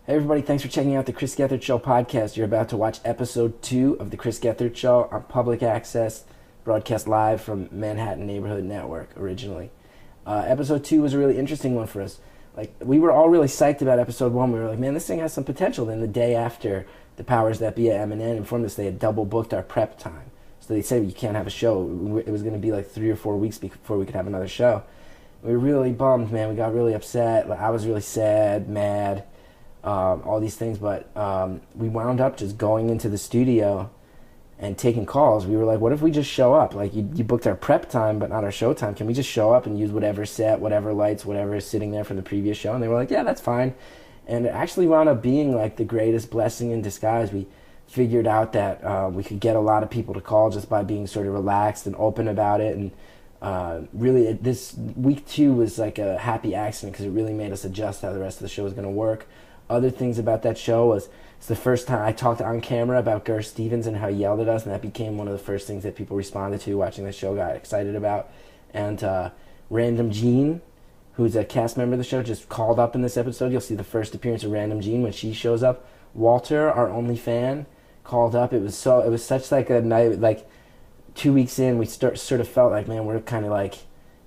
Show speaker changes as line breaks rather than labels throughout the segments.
Hey everybody, thanks for checking out the Chris Gethard Show podcast. You're about to watch episode 2 of the Chris Gethard Show on public access, broadcast live from Manhattan Neighborhood Network originally. Episode 2 was a really interesting one for us. We were all really psyched about episode 1. We were like, man, this thing has some potential. Then the day after, the powers that be at MNN informed us they had double booked our prep time. So they said you can't have a show. It was going to be like 3 or 4 weeks before we could have another show. We were really bummed, man. We got really upset. I was really sad, mad. All these things, but we wound up just going into the studio and taking calls. We were like, what if we just show up? Like, you booked our prep time, but not our show time. Can we just show up and use whatever set, whatever lights, whatever is sitting there from the previous show? And they were like, yeah, that's fine. And it actually wound up being like the greatest blessing in disguise. We figured out that we could get a lot of people to call just by being sort of relaxed and open about it. And really, this week 2 was like a happy accident because it really made us adjust how the rest of the show was going to work. Other things about that show was it's the first time I talked on camera about Gur Stevens and how he yelled at us, and that became one of the first things that people responded to watching the show, got excited about. And Random Jean, who's a cast member of the show, just called up in this episode. You'll see the first appearance of Random Jean when she shows up. Walter, our only fan, called up. It was such like a night, like 2 weeks in, we sort of felt like, man, we're kind of like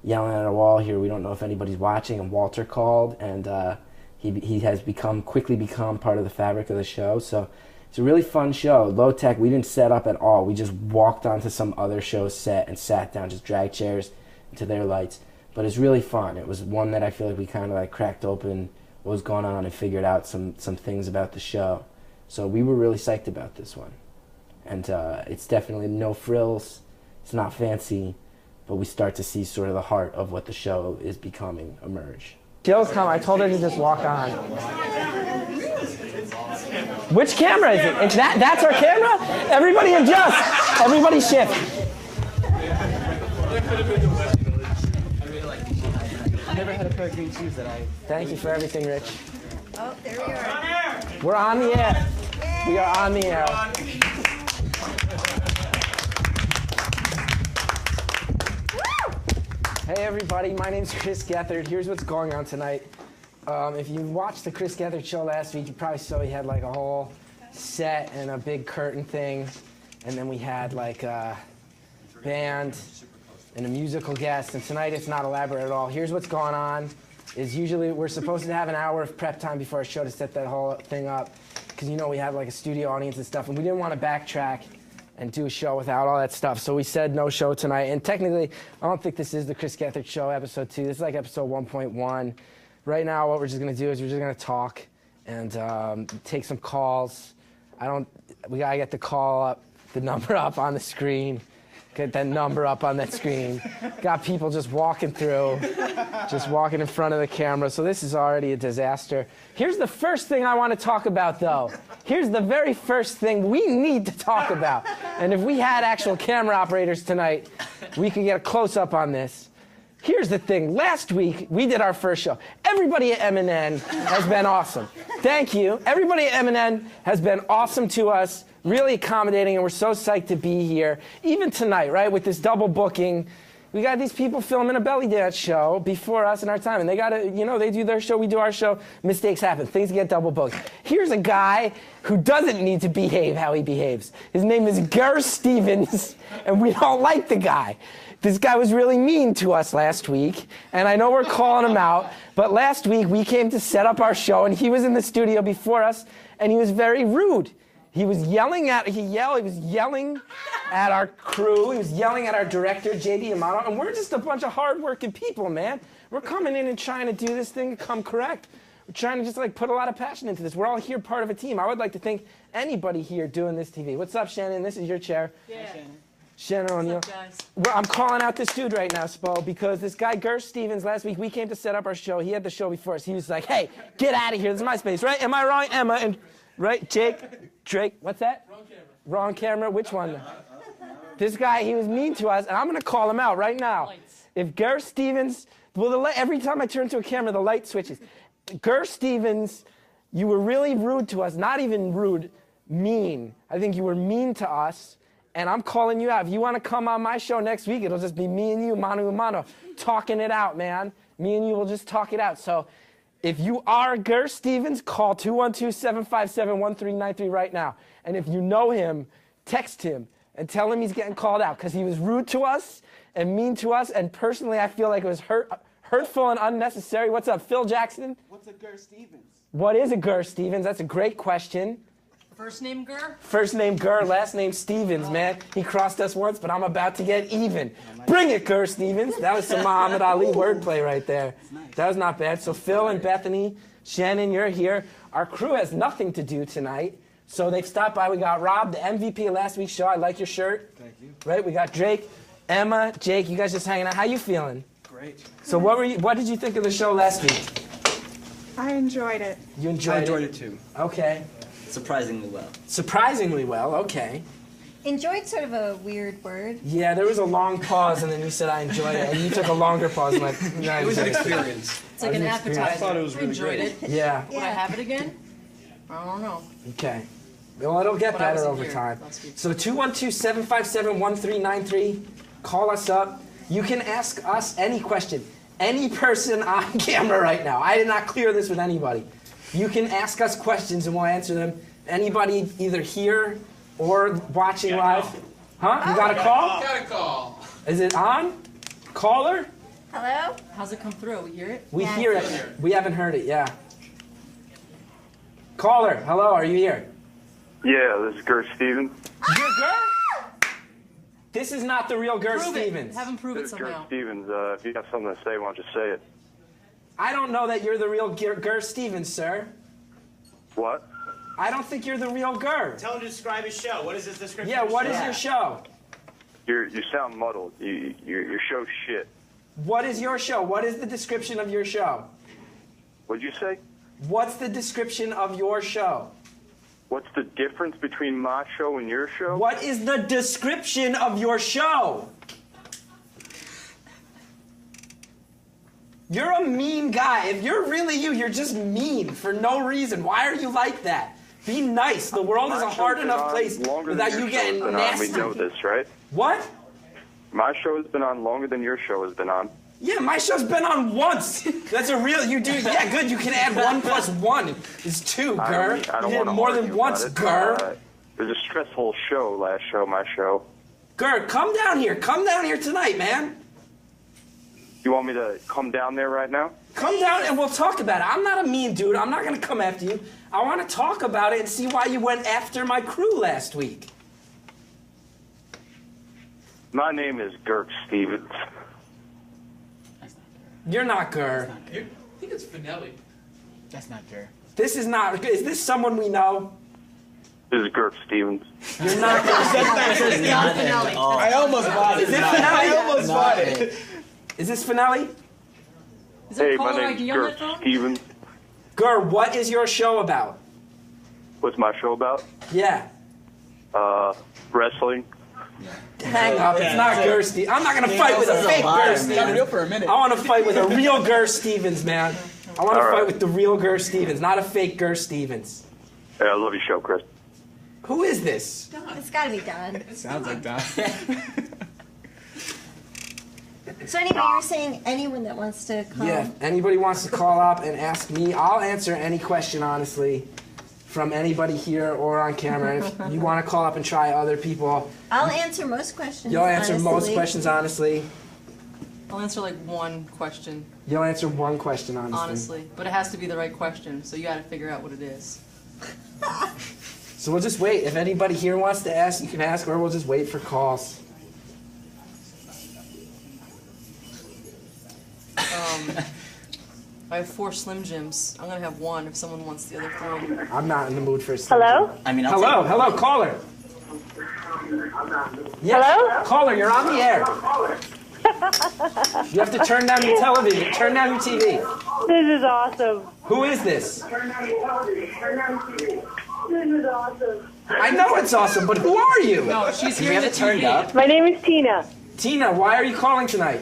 yelling at a wall here. We don't know if anybody's watching. And Walter called, and he has quickly become part of the fabric of the show. So it's a really fun show. Low tech, we didn't set up at all. We just walked onto some other show's set and sat down, just dragged chairs into their lights. But it's really fun. It was one that I feel like we kind of like cracked open what was going on and figured out some things about the show. So we were really psyched about this one. And it's definitely no frills. It's not fancy, but we start to see sort of the heart of what the show is becoming emerge.
Jill's come. I told her to just walk on. Which camera is it? That's our camera? Everybody adjust. Everybody shift.
I never had a pair of green shoes that I...
Thank you for everything, Rich.
Oh, there we are.
We're on the air. We are on the air. Hey everybody, my name's Chris Gethard. Here's what's going on tonight. If you watched the Chris Gethard show last week, you probably saw we had like a whole set and a big curtain thing. And then we had like a band and a musical guest. And tonight it's not elaborate at all. Here's what's going on. Is usually we're supposed to have an hour of prep time before our show to set that whole thing up. Because you know we have like a studio audience and stuff. And we didn't want to backtrack and do a show without all that stuff. So we said no show tonight. And technically, I don't think this is the Chris Gethard Show, episode 2. This is like episode 1.1. Right now, what we're just going to do is we're just going to talk and take some calls. We got to get the call up, the number up on the screen. Get that number up on that screen. Got people just walking through, just walking in front of the camera. So this is already a disaster. Here's the first thing I want to talk about, though. Here's the very first thing we need to talk about. And if we had actual camera operators tonight, we could get a close-up on this. Here's the thing. Last week, we did our first show. Everybody at MNN has been awesome. Thank you. Everybody at MNN has been awesome to us, really accommodating, and we're so psyched to be here. Even tonight, right, with this double booking, we got these people filming a belly dance show before us in our time, and they got to, they do their show, we do our show. Mistakes happen. Things get double booked. Here's a guy who doesn't need to behave how he behaves. His name is Gur Stevens, and we don't like the guy. This guy was really mean to us last week, and I know we're calling him out, but last week we came to set up our show, and he was in the studio before us, and he was very rude. He was yelling at our crew. He was yelling at our director, JD Amato, and we're just a bunch of hard-working people, man. We're coming in and trying to do this thing come correct. We're trying to just put a lot of passion into this. We're all here part of a team. I would like to thank anybody here doing this TV. What's up, Shannon? This is your chair.
Yeah.
Shannon O'Neill. I'm calling out this dude right now, Spo, because this guy, Gur Stevens, last week, we came to set up our show. He had the show before us. He was like, hey, get out of here. This is my space, right? Am I wrong, Emma? And right, Jake, Drake, what's that?
Wrong camera.
Wrong camera? Which one? This guy, he was mean to us, and I'm going to call him out right now. If Gur Stevens, every time I turn to a camera, the light switches. Gur Stevens, you were really rude to us. Not even rude, mean. I think you were mean to us. And I'm calling you out. If you want to come on my show next week, it'll just be me and you, mano a mano, talking it out, man. Me and you will just talk it out. So If you are Gur Stevens, call 212-757-1393 right now. And if you know him, text him and tell him he's getting called out because he was rude to us and mean to us. And personally, I feel like it was hurtful and unnecessary. What's up, Phil Jackson?
What's a Gur Stevens?
What is a Gur Stevens? That's a great question.
First name Gur?
First name Gur, last name Stevens, man. He crossed us once, but I'm about to get even. Bring it, Gur Stevens. That was some Muhammad Ali wordplay right there. That was not bad. So Phil and Bethany, Shannon, you're here. Our crew has nothing to do tonight, so they've stopped by. We got Rob, the MVP of last week's show. I like your shirt.
Thank you.
Right? We got Drake, Emma, Jake. You guys just hanging out. How you feeling?
Great.
So what did you think of the show last week?
I enjoyed it.
You enjoyed
I enjoyed it too.
Okay.
Surprisingly well.
Surprisingly well. Okay.
Enjoyed sort of a weird word.
Yeah, there was a long pause, and then you said I enjoyed it, and you took a longer pause. And like, yeah,
It was an experience.
It's like an appetizer.
I thought it was really
enjoyed
great.
it.
Yeah.
Would I have it again? I don't know.
Okay. Well, it'll get
But I
better
wasn't
over
here
time.
last week.
So 212-757-1393. Call us up. You can ask us any question. Any person on camera right now. I did not clear this with anybody. You can ask us questions, and we'll answer them. Anybody either here or watching live. Huh? You got a call?
Got a call.
Is it on? Caller?
Hello?
How's it come through? We hear it?
We
Yeah.
hear it. We haven't heard it, yeah. Caller, hello, are you here?
Yeah, this is Gur Stevens.
You're Gur? This is not the real Gur
Prove it.
Stevens.
Have him prove it
This is Gur
somehow.
Stevens. If you have something to say, why don't you say it?
I don't know that you're the real Gur Stevens, sir.
What?
I don't think you're the real Gur.
Tell him to describe his show. What is his description?
Yeah,
of his
what
show?
is your show?
You sound muddled. Your show's shit.
What is your show? What is the description of your show?
What'd you say?
What's the description of your show?
What's the difference between my show and your show?
What is the description of your show? You're a mean guy. If you're really you, you're just mean for no reason. Why are you like that? Be nice. The world is a hard enough place without you getting nasty.
We know this, right?
What?
My show has been on longer than your show has been on.
Yeah, my show's been on once. That's a real. You do. Yeah, good. You can add 1 + 1 is 2, Gur.
I don't
You
want
did
to
more
argue
than once,
about it.
Gur.
It was a stressful show last show, my show.
Gur, come down here. Come down here tonight, man.
You want me to come down there right now?
Come down and we'll talk about it. I'm not a mean dude. I'm not going to come after you. I want to talk about it and see why you went after my crew last week.
My name is Gur Stevens.
You're not Gur.
I think it's Finelli.
That's not Gur.
This is not. Is this someone we know?
This is Gur Stevens.
You're not Gur.
Not at all.
I almost bought it.
Is it
I
Finelli?
almost bought it.
Is this Finelli?
Is there
Hey, my
caller
name's
ID on
Gur
that phone?
Stevens.
Gur, what is your show about?
What's my show about?
Yeah.
Wrestling.
Hang up. It's not Gur Stevens. I'm not going to fight with a fake Gur
Got real
Stevens.
for a minute.
I want to fight with a real Gur Stevens, man. I want to
All
fight
right.
with the real Gur Stevens, not a fake Gur Stevens.
Hey, I love your show, Chris.
Who is this?
It's gotta be done.
Sounds like that.
So anyway, you were saying anyone that wants to come.
Yeah, anybody wants to call up and ask me, I'll answer any question, honestly, from anybody here or on camera. If you want to call up and try other people,
I'll answer most questions.
you'll answer most
honestly.
questions honestly.
I'll answer like one question,
You'll answer one question honestly.
honestly. But it has to be the right question, so you gotta figure out what it is.
So we'll just wait. If anybody here wants to ask, you can ask, or we'll just wait for calls.
I have 4 Slim Jims. I'm gonna have 1 if someone wants the other 3.
I'm not in the mood for a
Hello?
I mean, I'll
Hello,
take
hello, caller. Yes,
Hello?
caller, you're on the air. You have to turn down your television. Turn down your TV.
This is awesome.
Who is this?
This is awesome.
I know it's awesome, but who are you?
No, she's
we
hearing
have
the
it turned
TV.
up.
My name is Tina.
Tina, why are you calling tonight?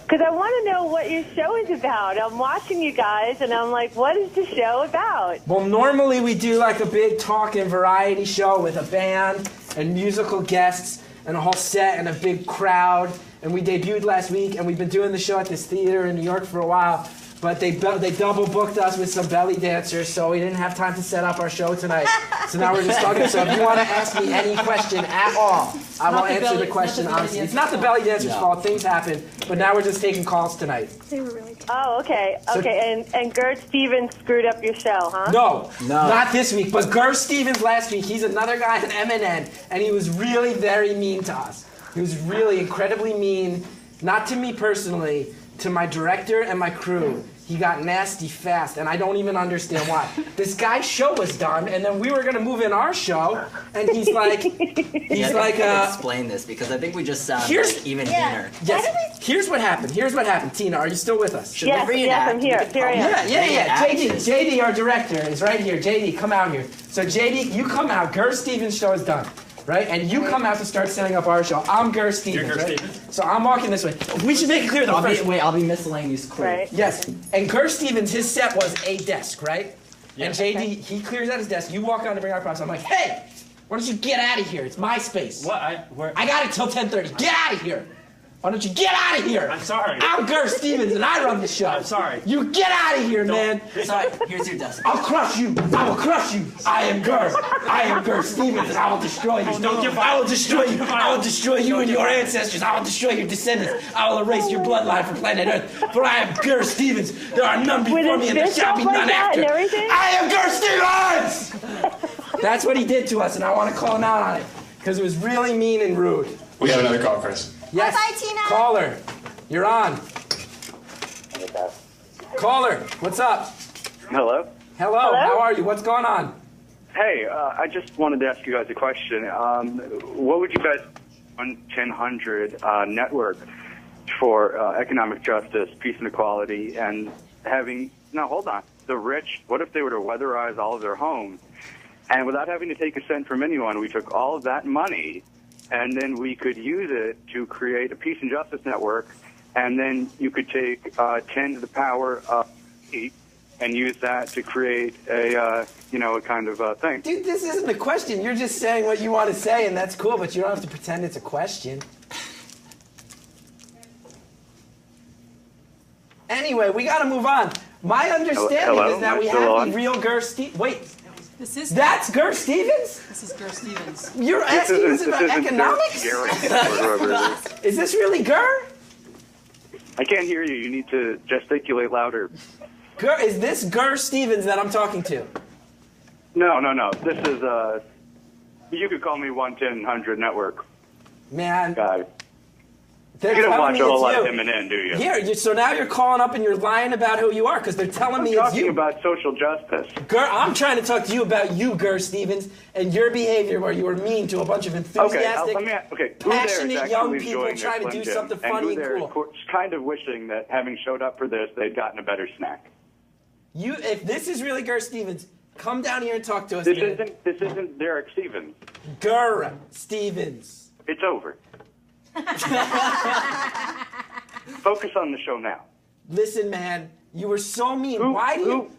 Because I want to know what your show is about. I'm watching you guys, and I'm like, what is the show about?
Well, normally we do like a big talking variety show with a band and musical guests and a whole set and a big crowd. And we debuted last week, and we've been doing the show at this theater in New York for a while. but they double booked us with some belly dancers, so we didn't have time to set up our show tonight. So now we're just talking. So if you want to ask me any question at all, I will answer the question honestly. It's not the belly dancers' fault. Things happen, but now we're just taking calls tonight.
They were really
Oh, okay. Okay, and Gert Stevens screwed up your show, huh?
No, not this week. But Gur Stevens last week, he's another guy at MNN, and he was really very mean to us. He was really incredibly mean, not to me personally, to my director and my crew. He got nasty fast, and I don't even understand why. This guy's show was done, and then we were gonna move in our show, and he's like,
explain this because I think we just sound like even meaner.
Yes. Here's what happened. Tina, are you still with us?
Should
Yes,
we reenact?
I'm here. Here I am.
Yeah. JD, our director, is right here. JD, come out here. So JD, you come out. Gur Stevens' show is done, right? And you come out to start setting up our show. I'm Gur Stevens, right? So I'm walking this way. We should make it clear though.
I'll be miscellaneous crew.
Right.
Yes. And Gur Stevens, his set was a desk, right? And JD, he clears out his desk. You walk on to bring our props. I'm like, hey, why don't you get out of here? It's my space.
What?
I got it till 10:30. Get out of here. Why don't you get out of here?
I'm sorry.
I'm Gur Stevens and I run the show.
I'm sorry.
You get out of here, man.
Sorry, here's your desk.
I'll crush you. I will crush you. I am Gur. I am Gur Stevens, and I will destroy you. I will destroy you. I will destroy you and your ancestors. I will destroy your descendants. I will erase your bloodline from planet Earth. For I am Gur Stevens. There are none before me, and there shall be none after. I am Gur Stevens. That's what he did to us, and I want to call him out on it because it was really mean and rude.
We have another call, Chris.
Yes.
Bye, Tina.
Caller, you're on. Caller, what's up?
Hello?
Hello. How are you? What's going on?
Hey, I just wanted to ask you guys a question. What would you guys 1000 network for economic justice, peace and equality, and having, now hold on, the rich, what if they were to weatherize all of their homes? And without having to take a cent from anyone, we took all of that money and then we could use it to create a peace and justice network, and then you could take 10 to the power of 8 and use that to create a, a kind of thing.
Dude, this isn't a question. You're just saying what you want to say, and that's cool, but you don't have to pretend it's a question. Anyway, we got to move on. My understanding is that we have the real Gur Stevens. Wait. That's Gur Stevens?
This is Gur Stevens.
You're asking us about economics? Is this really Gur?
I can't hear you. You need to gesticulate louder.
Gur, is this Gur Stevens that I'm talking to?
No. This is, you could call me 1-1000 Network.
Man.
Guy.
You
don't watch a whole lot of MNN, do you?
Here, so now you're calling up and you're lying about who you are because they're telling me it's you.
I'm talking about social justice.
Gur, I'm trying to talk to you about you, Gur Stevens, and your behavior where you were mean to a bunch of enthusiastic, passionate young people trying to do something funny and cool.
Kind of wishing that having showed up for this, they'd gotten a better snack.
If this is really Gur Stevens, come down here and talk to us.
This isn't Derek Stevens.
Gur Stevens.
It's over. Focus on the show now.
Listen, man, you were so mean. Why do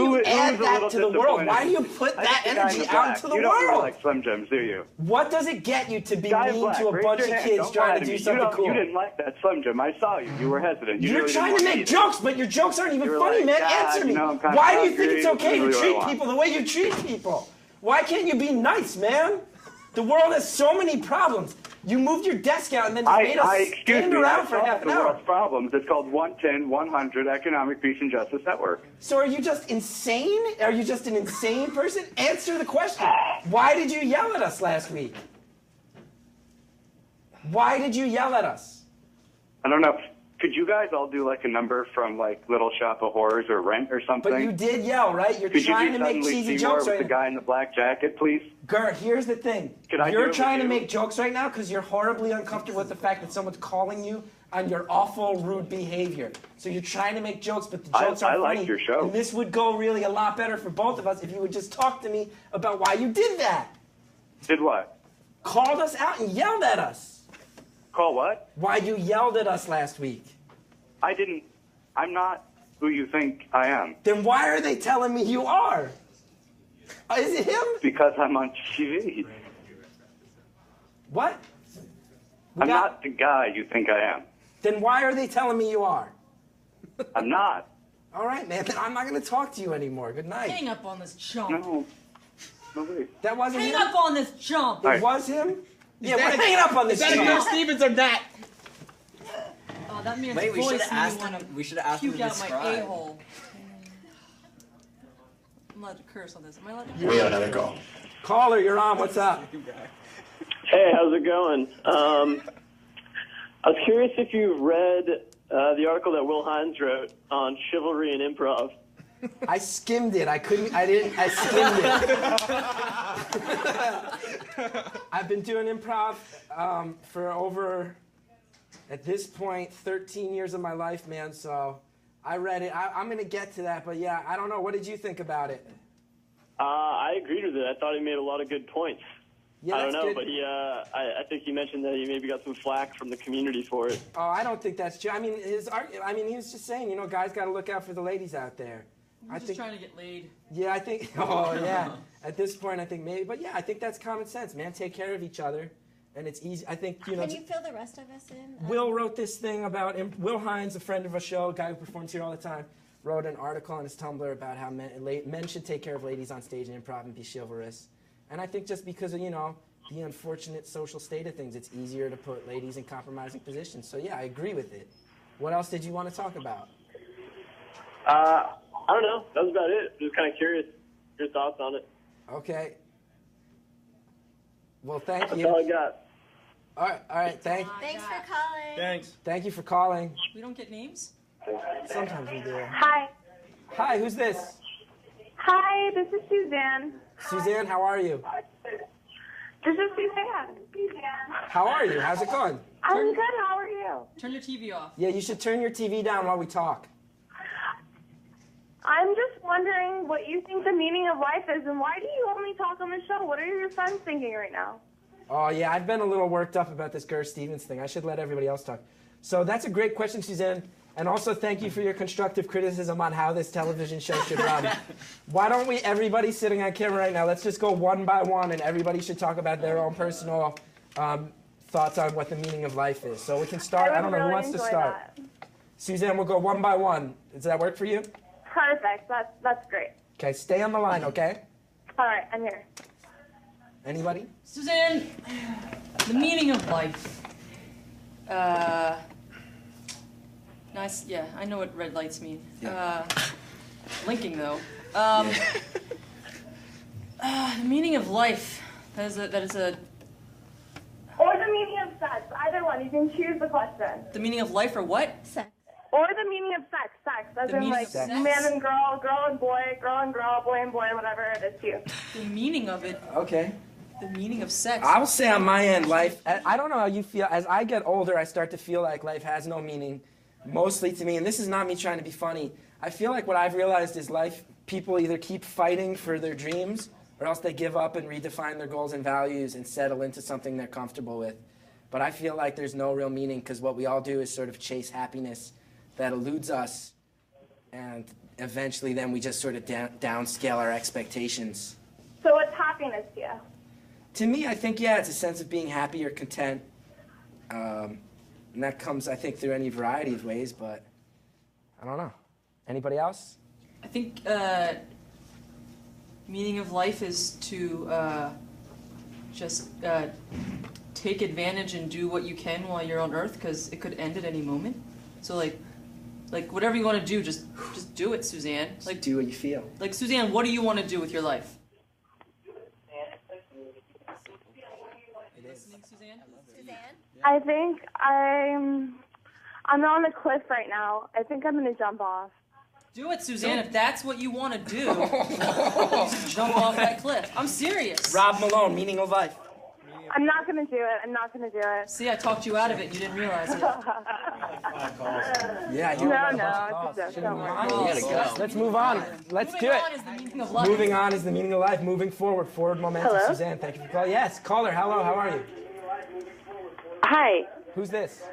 you add that to the world? Why do you put that energy out into the world?
You don't really like Slim Jims, do you?
What does it get you to be mean to a bunch of kids trying to do something cool?
You didn't like that Slim Jim. I saw you. You were hesitant.
You're trying to make jokes, but your jokes aren't even funny, man. Answer me. Why do you think it's okay to treat people the way you treat people? Why can't you be nice, man? The world has so many problems. You moved your desk out and then made us stand around for half an hour.
World's problems. It's called 1-10-100 Economic Peace and Justice Network.
So are you just insane? Are you just an insane person? Answer the question. Why did you yell at us last week? Why did you yell at us?
I don't know. Could you guys all do like a number from like Little Shop of Horrors or Rent or something?
But you did yell, right? You're trying to make cheesy jokes right now.
With the guy in the black jacket, please?
Gert, here's the thing. You're trying to make jokes right now because you're horribly uncomfortable with the fact that someone's calling you on your awful, rude behavior. So you're trying to make jokes, but the jokes aren't funny.
I like your show.
And this would go really a lot better for both of us if you would just talk to me about why you did that.
Did what?
Called us out and yelled at us.
Call what?
Why you yelled at us last week.
I didn't. I'm not who you think I am.
Then why are they telling me you are? Is it him?
Because I'm on TV.
What?
I'm not the guy you think I am.
Then why are they telling me you are?
I'm not.
All right, man. I'm not going to talk to you anymore. Good night.
Hang up on this chump.
No. No way.
That wasn't
Hang
him?
up on this chump.
It was him? Yeah, we're hanging up on this
Is that a
chump.
Girl Stevens or not?
Oh, that man's
Wait, we
voice
should have
made me
asked
wanna
him. We should have asked him
puke
to
out my
describe.
a-hole. I'm allowed to curse on this. Am I allowed to curse?
We have another call.
Caller, you're on. What's up?
Hey, how's it going? I was curious if you read the article that Will Hines wrote on chivalry and improv.
I skimmed it. I skimmed it. I've been doing improv for over, at this point, 13 years of my life, man. So I read it. I'm going to get to that. But yeah, I don't know. What did you think about it?
I agreed with it. I thought he made a lot of good points.
Yeah,
I don't
that's
know,
good.
but I think he mentioned that he maybe got some flack from the community for it.
Oh, I don't think that's true. I mean, he was just saying, guys got to look out for the ladies out there.
I'm just trying to get laid.
Yeah, I think. Oh, yeah. At this point, I think maybe. But yeah, I think that's common sense, man. Take care of each other, and it's easy. I think
Can you fill the rest of us in?
Will wrote this thing about Will Hines, a friend of our show, a guy who performs here all the time, wrote an article on his Tumblr about how men should take care of ladies on stage in improv and be chivalrous. And I think just because of the unfortunate social state of things, it's easier to put ladies in compromising positions. So yeah, I agree with it. What else did you want to talk about?
I don't know. That was about it. Just kind of curious your thoughts on it.
Okay. Well, thank you.
That's all I got.
All right.
Thanks for calling.
Thanks.
Thank you for calling.
We don't get names?
Sometimes we do.
Hi.
Hi, who's this?
Hi, this is Suzanne.
Suzanne, how are you?
This is Suzanne.
How are you? How's it going?
I'm good. How are you?
Turn your TV off.
Yeah, you should turn your TV down while we talk.
I'm just wondering what you think the meaning of life is, and why do you only talk on the show? What are your friends thinking right now?
Oh, yeah, I've been a little worked up about this Gerst Stevens thing. I should let everybody else talk. So that's a great question, Suzanne. And also thank you for your constructive criticism on how this television show should run. Why don't we, everybody sitting on camera right now, let's just go one by one, and everybody should talk about their own personal thoughts on what the meaning of life is. So we can start. I don't know who wants to start.
That.
Suzanne, we'll go one by one. Does that work for you?
Perfect. That's great.
Okay, stay on the line, okay?
All right, I'm here.
Anybody?
Suzanne, the meaning of life. Nice. Yeah, I know what red lights mean.
Yeah.
Blinking though. The meaning of life. That is a.
Or the meaning of sex. Either one. You can choose the question.
The meaning of life or what?
Sex.
Or the meaning of sex. Sex. As
The
in
meaning
like
of sex?
man and girl, girl and boy, boy and boy, whatever it is to you.
The meaning of it.
Okay.
The meaning of sex.
I will say on my end, life, I don't know how you feel. As I get older, I start to feel like life has no meaning, mostly to me. And this is not me trying to be funny. I feel like what I've realized is life, people either keep fighting for their dreams or else they give up and redefine their goals and values and settle into something they're comfortable with. But I feel like there's no real meaning because what we all do is sort of chase happiness that eludes us. And eventually then we just sort of downscale our expectations.
So what's happiness to you?
To me, I think, yeah, it's a sense of being happy or content. And that comes, I think, through any variety of ways, but I don't know. Anybody else?
I think meaning of life is to just take advantage and do what you can while you're on Earth, because it could end at any moment. So like whatever you want to do, just do it, Suzanne. Like
do what you feel.
Like Suzanne, what do you want to do with your life? Suzanne?
I think I'm on a cliff right now. I think I'm gonna jump off.
Do it, Suzanne. If that's what you want to do, just jump off that cliff. I'm serious.
Rob Malone, meaning of life.
I'm not gonna do it. I'm not gonna do it.
See, I talked you out of it and you didn't realize it.
Yeah, you
No, it's a joke. Don't worry.
You gotta go.
Let's move on. Let's do
Moving on
it.
is the meaning of life.
Moving on is the meaning of life. Moving forward. Forward momentum.
Hello?
Suzanne, thank you for calling. Yes, caller. Hello, how are you?
Hi.
Who's this?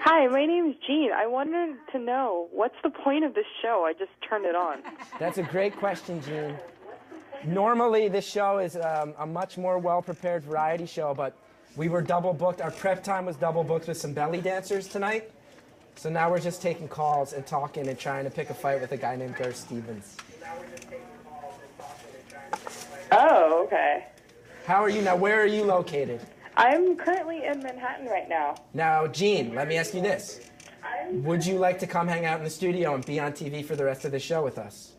Hi, my name is Jean. I wanted to know, what's the point of this show? I just turned it on.
That's a great question, Jean. Normally, this show is a much more well-prepared variety show, but we were double booked. Our prep time was double booked with some belly dancers tonight. So now we're just taking calls and talking and trying to pick a fight with a guy named Gur Stevens.
Oh, okay.
How are you now? Where are you located?
I'm currently in Manhattan right now.
Now, Gene, let me ask you this. Would you like to come hang out in the studio and be on TV for the rest of the show with us?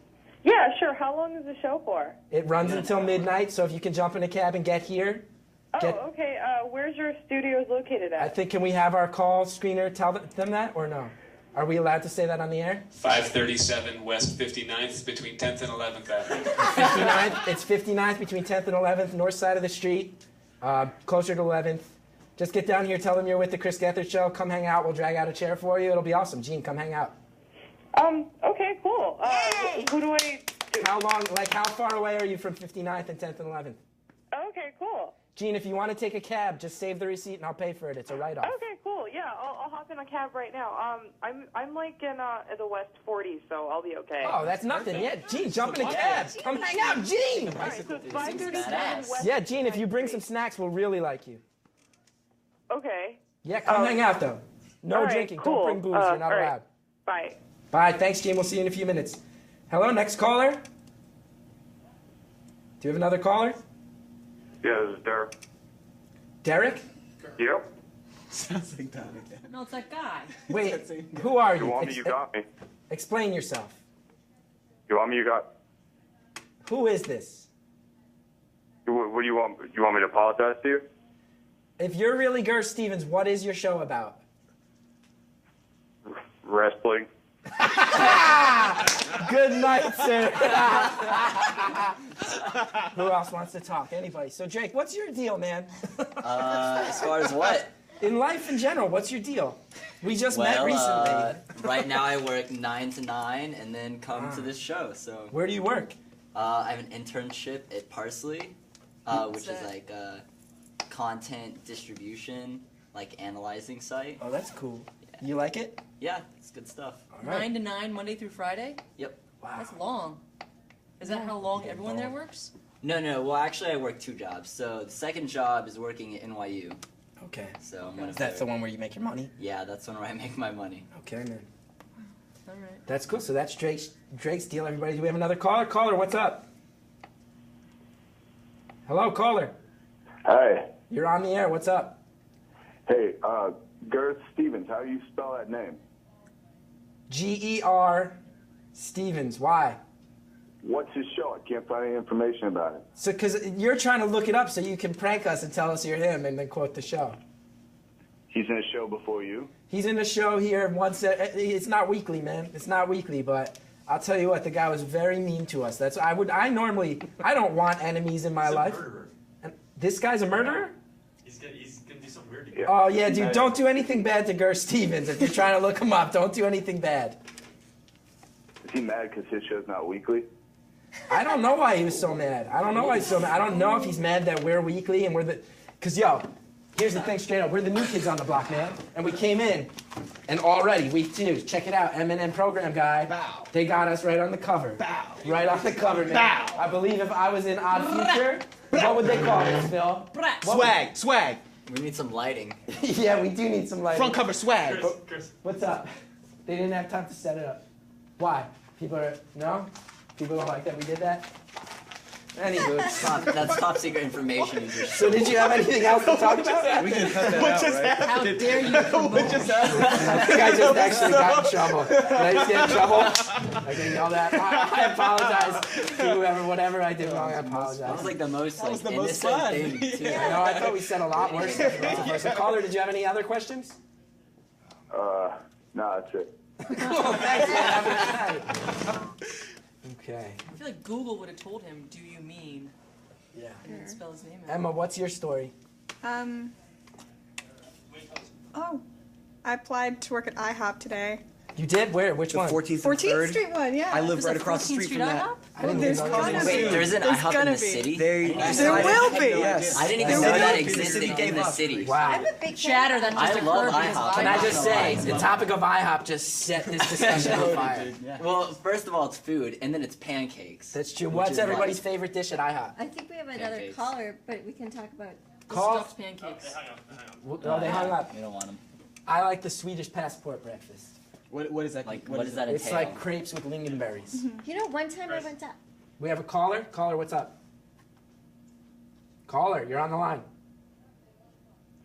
Yeah, sure. How long is the show for?
It runs until midnight, so if you can jump in a cab and get here.
Oh, okay. Where's your studios located at?
I think, can we have our call screener tell them that, or no? Are we allowed to say that on the air?
537 West 59th between 10th and 11th Avenue.
59th, it's 59th between 10th and 11th, north side of the street, closer to 11th. Just get down here, tell them you're with the Chris Gethard Show, come hang out, we'll drag out a chair for you, it'll be awesome. Gene, come hang out.
Okay, cool. Who do I do?
How far away are you from 59th and 10th and 11th?
Okay, cool.
Gene, if you want to take a cab, just save the receipt and I'll pay for it. It's a write-off.
Okay, cool. Yeah, I'll hop in a cab right now. I'm like in the West 40s, so I'll be okay.
Oh, that's nothing. Yeah, Gene, jump in a cab. Come hang out, Gene.
All right, so 537 West.
Yeah, Gene, if you bring some snacks, we'll really like you.
Okay.
Yeah, come hang out though. No
all right,
drinking.
cool.
Don't bring booze. You're not
all right.
allowed.
Bye.
Bye. Thanks, Gene. We'll see you in a few minutes. Hello, next caller. Do you have another caller?
Yeah, this is Derek.
Derek?
Yep.
Sounds like that.
No, it's that guy.
Wait, who are you?
You want me, you got me.
Explain yourself.
You want me, you got.
Who is this?
What do you want? You want me to apologize to you?
If you're really Gur Stevens, what is your show about?
Wrestling.
Good night, sir. Who else wants to talk? Anybody? So, Drake, what's your deal, man?
As far as what?
In life in general, what's your deal? We just met
Well,
recently.
right now I work 9 to 9 and then come to this show. So
Where do you work?
I have an internship at Parsley, which is like a content distribution, like analyzing site.
Oh, that's cool. You like it?
Yeah, it's good stuff.
9 to 9, Monday through Friday?
Yep.
Wow.
That's long. Is that how long everyone there works?
No. Well, actually, I work 2 jobs. So the second job is working at NYU.
Okay.
So I'm one of
That's
their-
the one where you make your money?
Yeah, that's one where I make my money.
Okay, man.
All right.
That's cool. So that's Drake's deal, everybody. Do we have another caller? Caller, what's up? Hello, caller.
Hi.
You're on the air. What's up?
Hey, Gur Stevens, how do you spell that name?
G-E-R Stevens. Why?
What's his show? I can't find any information about it.
So, because you're trying to look it up so you can prank us and tell us you're him and then quote the show.
He's in a show before you?
He's in the show here once. It's not weekly, man. It's not weekly, but I'll tell you what, the guy was very mean to us. I don't want enemies in my life. And this guy's a murderer?
He's gonna do something weird.
Yeah.
Oh, yeah, dude, don't do anything bad to Gur Stevens. If you're trying to look him up, don't do anything bad.
Is he mad because his show's not weekly?
I don't know why he was so mad. I don't know why he's so mad. I don't know if he's mad that we're weekly and we're the... Because, yo, here's the thing straight up. We're the new kids on the block, man. And we came in, and already, week 2, check it out, M&M program guy. Bow. They got us right on the cover. Bow. Right on the cover, man. Bow. I believe if I was in Odd Future, what would they call it, Phil?
Swag.
We need some lighting.
Yeah, we do need some lighting.
Front cover swag.
Chris.
What's up? They didn't have time to set it up. Why? People are... No? People don't like that we did that? Anywho.
That's top secret information.
So did you have anything else to talk about?
We can cut that out, right?
How dare you promote
I think I just actually got in trouble. Did I just get in trouble? I can yell that. I apologize to whoever, whatever I did wrong, I apologize.
That was like the most like
the most
innocent
fun.
thing too.
I know, I thought we said a lot worse stuff. So caller, did you have any other questions?
No, that's it.
Cool, thanks, man. Have a good night. Okay.
I feel like Google would have told him, "Do you mean?"
Yeah.
And then spell his name out.
Emma, what's your story?
Oh, I applied to work at IHOP today.
You did? Where? Which one?
14th
14th Street one, yeah.
I live
There's
right
a
across the
14th
street from that.
I didn't
There's
even know
gonna
there was
be.
Wait, there's an
There's
IHOP in
gonna
the
be.
city?
There will be.
Yes.
I didn't
There
even know
will
that
be.
existed in the city.
Wow.
I'm a big
Chatter that just
I love
occurred because
IHOP.
Can I
I'm
just
not
say,
gonna
the
lie.
topic of IHOP just set this discussion on fire.
Well, first of all, it's food, and then it's pancakes.
That's true.
which
What's
is
everybody's
like-
favorite dish at IHOP?
I think we have another
Pancakes.
caller, but we can talk about.
Call.
Stuffed pancakes.
Oh, they hung up.
We don't want them.
I like the Swedish passport breakfast.
What is that?
Like, what does that
It's
entail?
like crepes with lingonberries.
You know, one time I went up.
We have a caller. Caller, what's up? Caller, you're on the line.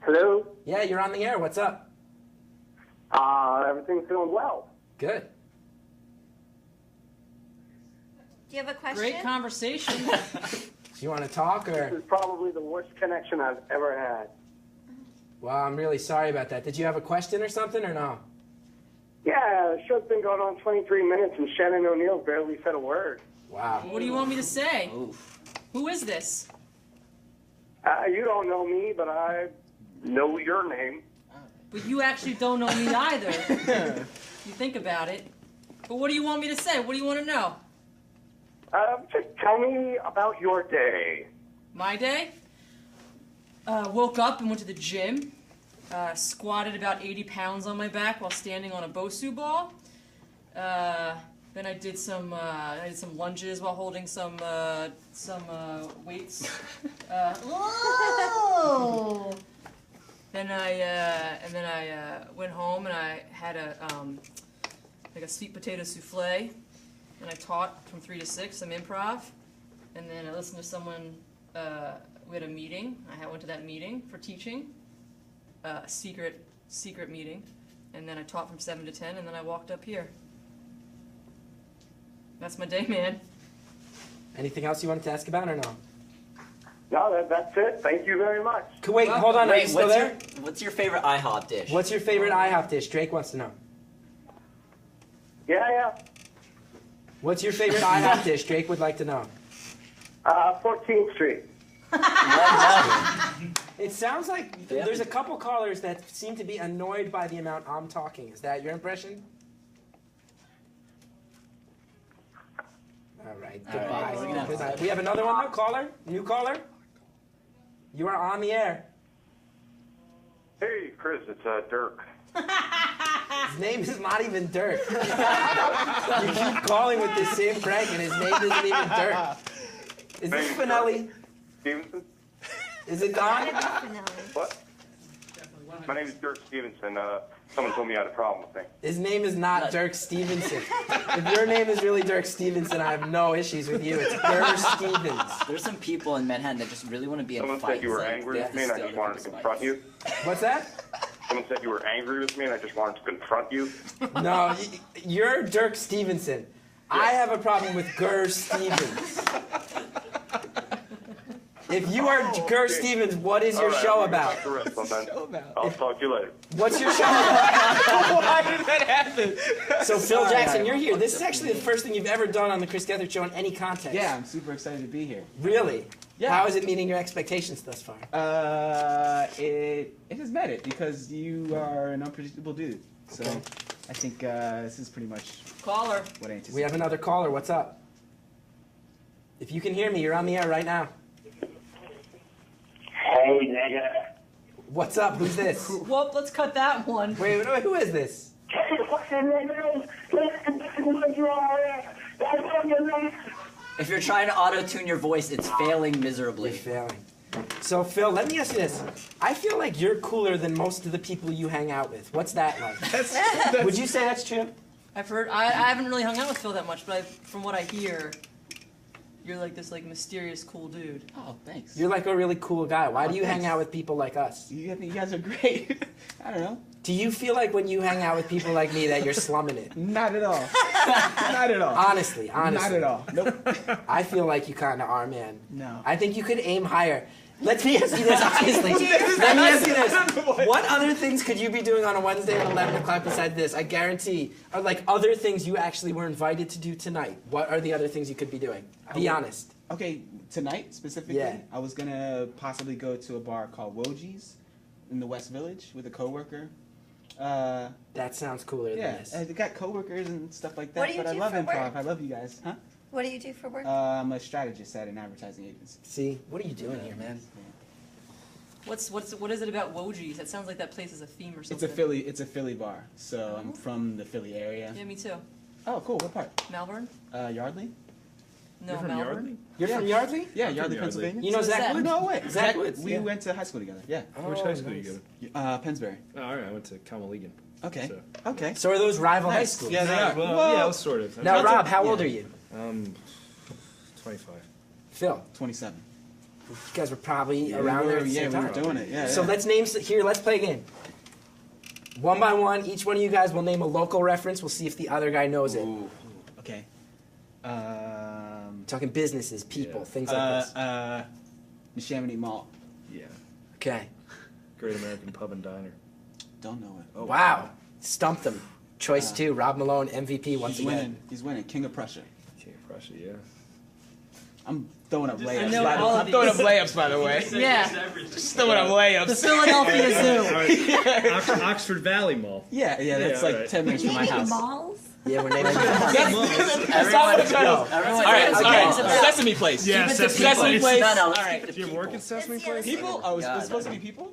Hello?
Yeah, you're on the air. What's up?
Everything's going well.
Good.
Do you have a question?
Great conversation.
Do you want to talk
This
or?
is probably the worst connection I've ever had.
Well, I'm really sorry about that. Did you have a question or something or no?
Yeah, the show's been going on 23 minutes and Shannon O'Neill's barely said a word.
Wow.
What do you want me to say? Who is this?
You don't know me, but I know your name.
But you actually don't know me either. You think about it. But what do you want me to say? What do you want to know?
Just tell me about your day.
My day? Woke up and went to the gym. Squatted about 80 pounds on my back while standing on a Bosu ball. Then I did some lunges while holding some weights.
Whoa!
Then I went home and I had a sweet potato souffle, and I taught from 3 to 6 some improv, and then I listened to someone. We had a meeting. I went to that meeting for teaching, a secret meeting, and then I taught from 7 to 10, and then I walked up here. That's my day, man.
Anything else you wanted to ask about or no?
No, that's it. Thank you very much.
Wait, hold on. Are you still there?
What's your favorite IHOP dish?
What's your favorite IHOP dish? Drake wants to know.
Yeah.
What's your favorite IHOP dish? Drake would like to know.
14th Street.
It sounds like there's a couple callers that seem to be annoyed by the amount I'm talking. Is that your impression? All right, goodbye. Good night. We have another one though, caller? New caller? You are on the air.
Hey, Chris, it's Dirk.
His name is not even Dirk. You keep calling with the same prank and his name isn't even Dirk. Is this Finelli?
Stevenson?
Is it Don?
What? My name is Dirk Stevenson. Someone told me I had a problem with me.
His name is not Dirk Stevenson. If your name is really Dirk Stevenson, I have no issues with you. It's Dirk Stevens.
There's some people in Manhattan that just really want to be in
Someone
fights.
said you were
like,
angry
they
with
have
me
to
and I
steal
just
other
wanted to
people's
confront you.
What's that?
Someone said you were angry with me and I just wanted to confront you.
No, you're Dirk Stevenson. I have a problem with Gur Stevens. If you are Gur Stevens, what is your show about?
I'll talk to you later.
What's your show about?
Why did that happen?
So Phil Jackson, you're here. This is actually the first thing you've ever done on the Chris Gethard Show in any context.
Yeah, I'm super excited to be here.
Really?
Yeah.
How is it meeting your expectations thus far?
It has met it because you are an unpredictable dude. So
Okay.
I think this is pretty much
Caller.
what I anticipated.
We have another caller. What's up? If you can hear me, you're on the air right now.
Hey, nigga.
What's up? Who's this?
Well, let's cut that one.
Wait, who is this?
If you're trying to auto-tune your voice, it's failing miserably.
You're failing. So, Phil, let me ask you this. I feel like you're cooler than most of the people you hang out with. What's that like? Would you say that's true?
I've heard. I haven't really hung out with Phil that much, but from what I hear, you're like this mysterious cool dude.
Oh, thanks.
You're like a really cool guy. Why do you hang
thanks.
out with people like us?
I think you guys are great. I don't know.
Do you feel like when you hang out with people like me that you're slumming it?
Not at all. Not at all.
Honestly.
Not at all. Nope.
I feel like you kind of are, man.
No.
I think you could aim higher. Let me ask you this, honestly. Let me ask you this. What other things could you be doing on a Wednesday at 11 o'clock besides this? I guarantee. Are like other things you actually were invited to do tonight. What are the other things you could be doing? Be honest.
Okay, tonight specifically,
Yeah.
I was gonna possibly go to a bar called Woji's in the West Village with a coworker.
That sounds cooler than
Yeah,
this.
I got coworkers and stuff like that.
What do you
but I
do
love
for
improv.
work?
I love you guys, huh?
What do you do for work?
I'm a strategist at an advertising agency.
See, what are you doing here, man?
What is it about Woji's? That sounds like that place is a theme or something.
It's a Philly bar. So I'm from the Philly area.
Yeah, me too.
Oh, cool. What part?
Malvern.
Yardley.
No,
You're from
Malvern.
Yardley?
You're from Yardley?
Yeah,
I'm
Yardley,
from
Pennsylvania.
You know Zach Woods?
No way.
Zach Woods.
We
yeah.
went to high school together. Yeah.
Which high school did you go to?
Pennsbury.
Oh, all right. I went to Calmalegan.
Okay.
So.
Okay.
So are those rival high
Nice.
schools?
Yeah, they are.
Well, yeah, sort of.
Now, Rob, how old are you?
25.
Phil.
27.
You guys were probably
Yeah,
around there at the
yeah,
same
we
time.
were doing it. Yeah.
So
yeah.
let's name here. Let's play a game. One by one, each one of you guys will name a local reference. We'll see if the other guy knows it.
Ooh. Okay.
Talking businesses, people, things like this.
Neshaminy Mall.
Yeah.
Okay.
Great American Pub and Diner.
Don't know it.
Oh, wow. Stumped them. Choice 2, Rob Malone, MVP once
He's
again.
winning. He's winning. King of Prussia.
King of Prussia, yeah.
I'm throwing up layups.
know all of
I'm throwing up
these.
layups, by the way.
Yeah.
Just throwing up layups.
The Philadelphia Zoo.
Oxford Valley Mall.
Yeah, that's
Yeah,
like
right.
10 minutes from my house.
Malls?
Yeah, we're naming
That's not what it's called. Alright, Sesame Place.
Yeah,
Sesame Place.
No, let's
Alright.
keep it
Do you
to
work at
people.
Sesame Place?
People? Oh,
Yeah,
it's supposed to be people?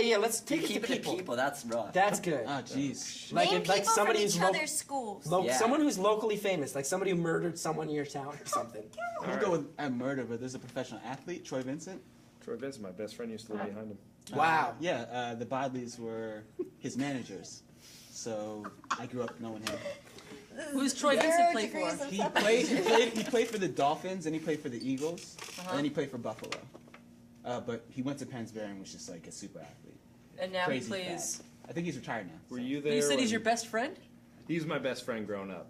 Yeah, let's take
Keep
it to people.
That's rough.
That's good.
Oh, jeez.
Like,
Name
like
people
somebody
from
who's
each other's schools.
Yeah.
someone who's locally famous, like somebody who murdered someone in your town or something.
I'm gonna go with murder, but there's a professional athlete, Troy Vincent.
Troy Vincent, my best friend, used to live behind him.
Wow.
Yeah, the Bodleys were his managers. So I grew up knowing him.
Who's Troy Vincent play for?
He played for the Dolphins, and he played for the Eagles, and then he played for Buffalo. But he went to Pennsbury and was just like a super athlete.
And now
Crazy
he plays.
fat. I think he's retired now.
Were you there?
You said he's
when-
your best friend,
He was my best friend growing up.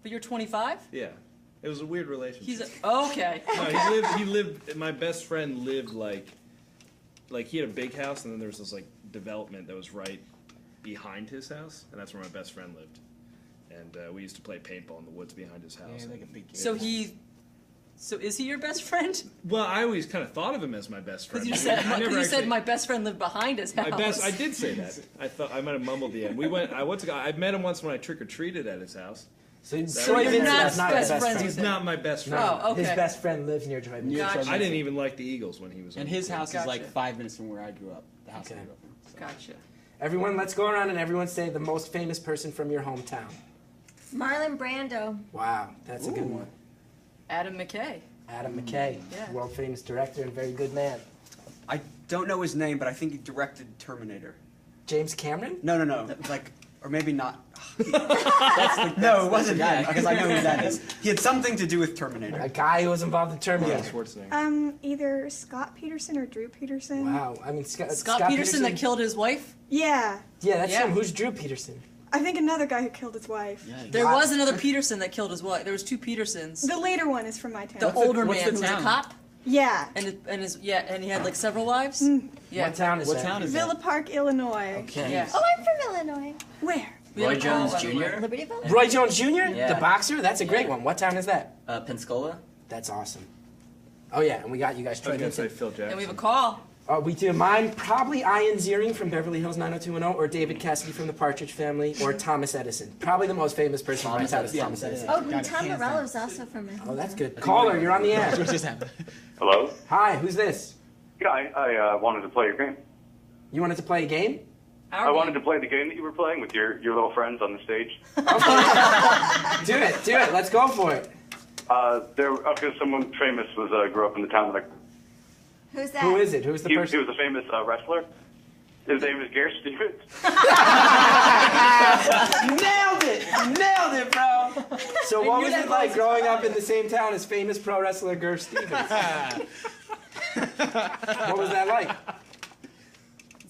but you're 25.
Yeah. It was a weird relationship.
He's okay.
No, he lived. My best friend lived like he had a big house, and then there was this like development that was right behind his house, and that's where my best friend lived. And we used to play paintball in the woods behind his house.
Yeah, like a big kid.
So is he your best friend?
Well, I always kind of thought of him as my best friend.
Because you said
I never
you said
actually-
my best friend lived behind his house.
I did say that. I thought I might have mumbled the end. I met him once when I trick or treated at his house.
So
you're
Troy Vincent
not
is not
best
your best
friends
friend.
He's not my best friend.
Oh, okay.
His best friend lives near Troy Vincent.
Gotcha.
I didn't even like the Eagles when he was.
And
on
his
the team.
house is
Gotcha.
like 5 minutes from where I grew up. The house
Okay.
I grew up in. So.
Gotcha.
Everyone, let's go around and everyone say the most famous person from your hometown.
Marlon Brando.
Wow, that's a good one.
Adam McKay.
Adam McKay,
Yeah.
world famous director and very good man.
I don't know his name, but I think he directed Terminator.
James Cameron?
No. Like, or maybe not. No, it wasn't him, because I know who that is. He had something to do with Terminator.
A guy who was involved in Terminator.
Schwarzenegger.
Either Scott Peterson or Drew Peterson.
Wow, I mean
Scott Peterson that killed his wife.
Yeah.
Yeah, that's
Yeah.
him. Who's Drew Peterson?
I think another guy who killed his wife.
There was another Peterson that killed his wife. There was two Petersons.
The later one is from my town.
The older
what's
man
the
who was a
town?
cop.
Yeah.
And he had like several wives. Yeah.
What town is
What
that?
town is
Villa
that?
Park, Illinois.
Okay.
Yeah.
Oh, I'm from Illinois.
Where?
Roy Jones Jr.
Libertyville?
Roy Jones Jr.,
Yeah.
the boxer? That's a great one. What town is that?
Pensacola.
That's awesome. Oh, yeah, and we got you guys.
I
Troy
was gonna say
Vincent.
Phil Jackson.
And we have a call.
We do. Mine, probably Ian Ziering from Beverly Hills 90210, or David Cassidy from the Partridge Family, or Thomas Edison. Probably the most famous person from my town is Thomas Edison.
Oh, Tom Morello's also from my
Oh, that's good. Caller, you're on the air.
What just happened?
Hello?
Hi, who's this?
Yeah, I wanted to play your game.
You wanted to play a game?
I wanted to play the game that you were playing with your little friends on the stage.
Do it. Let's go for it.
Because someone famous grew up in the town.
Who's that?
Who is it? Who's the
He
person?
was a famous wrestler. His name is Gareth Stevens.
Nailed it, bro. So what was it like growing up in the same town as famous pro wrestler Gareth Stevens? What was that like?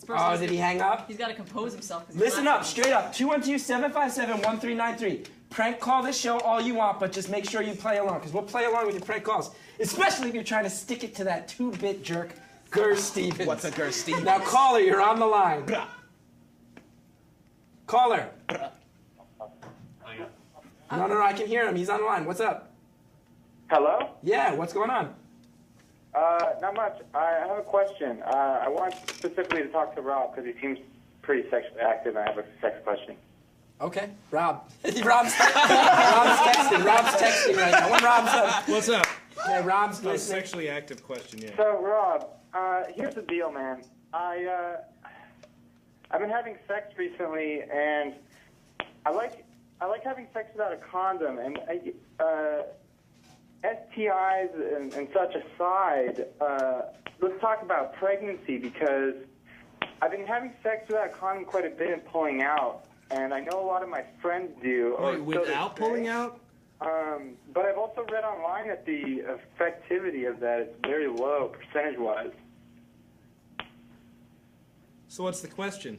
Oh, did he hang up?
He's got to compose himself. 'cause he's
Listen
laughing.
up, straight up. 212-757-1393. Prank call this show all you want, but just make sure you play along, because we'll play along with your prank calls. Especially if you're trying to stick it to that 2-bit jerk, Gareth Stevens.
What's a Gareth Stevens?
Now, caller, you're on the line. Caller. No, I can hear him. He's on the line. What's up?
Hello?
Yeah, what's going on?
Not much. I have a question. I want specifically to talk to Rob because he seems pretty sexually active, and I have a sex question.
Okay, Rob. Rob's texting right now. When Rob's up.
What's up?
Okay, Rob's
A
listening.
sexually active question, yeah.
So, Rob, here's the deal, man. I've been having sex recently, and I like having sex without a condom. And STIs and such aside, let's talk about pregnancy, because I've been having sex without a condom quite a bit and pulling out, and I know a lot of my friends do.
Wait, without pulling out?
But I've also read online that the effectivity of that is very low, percentage-wise.
So what's the question?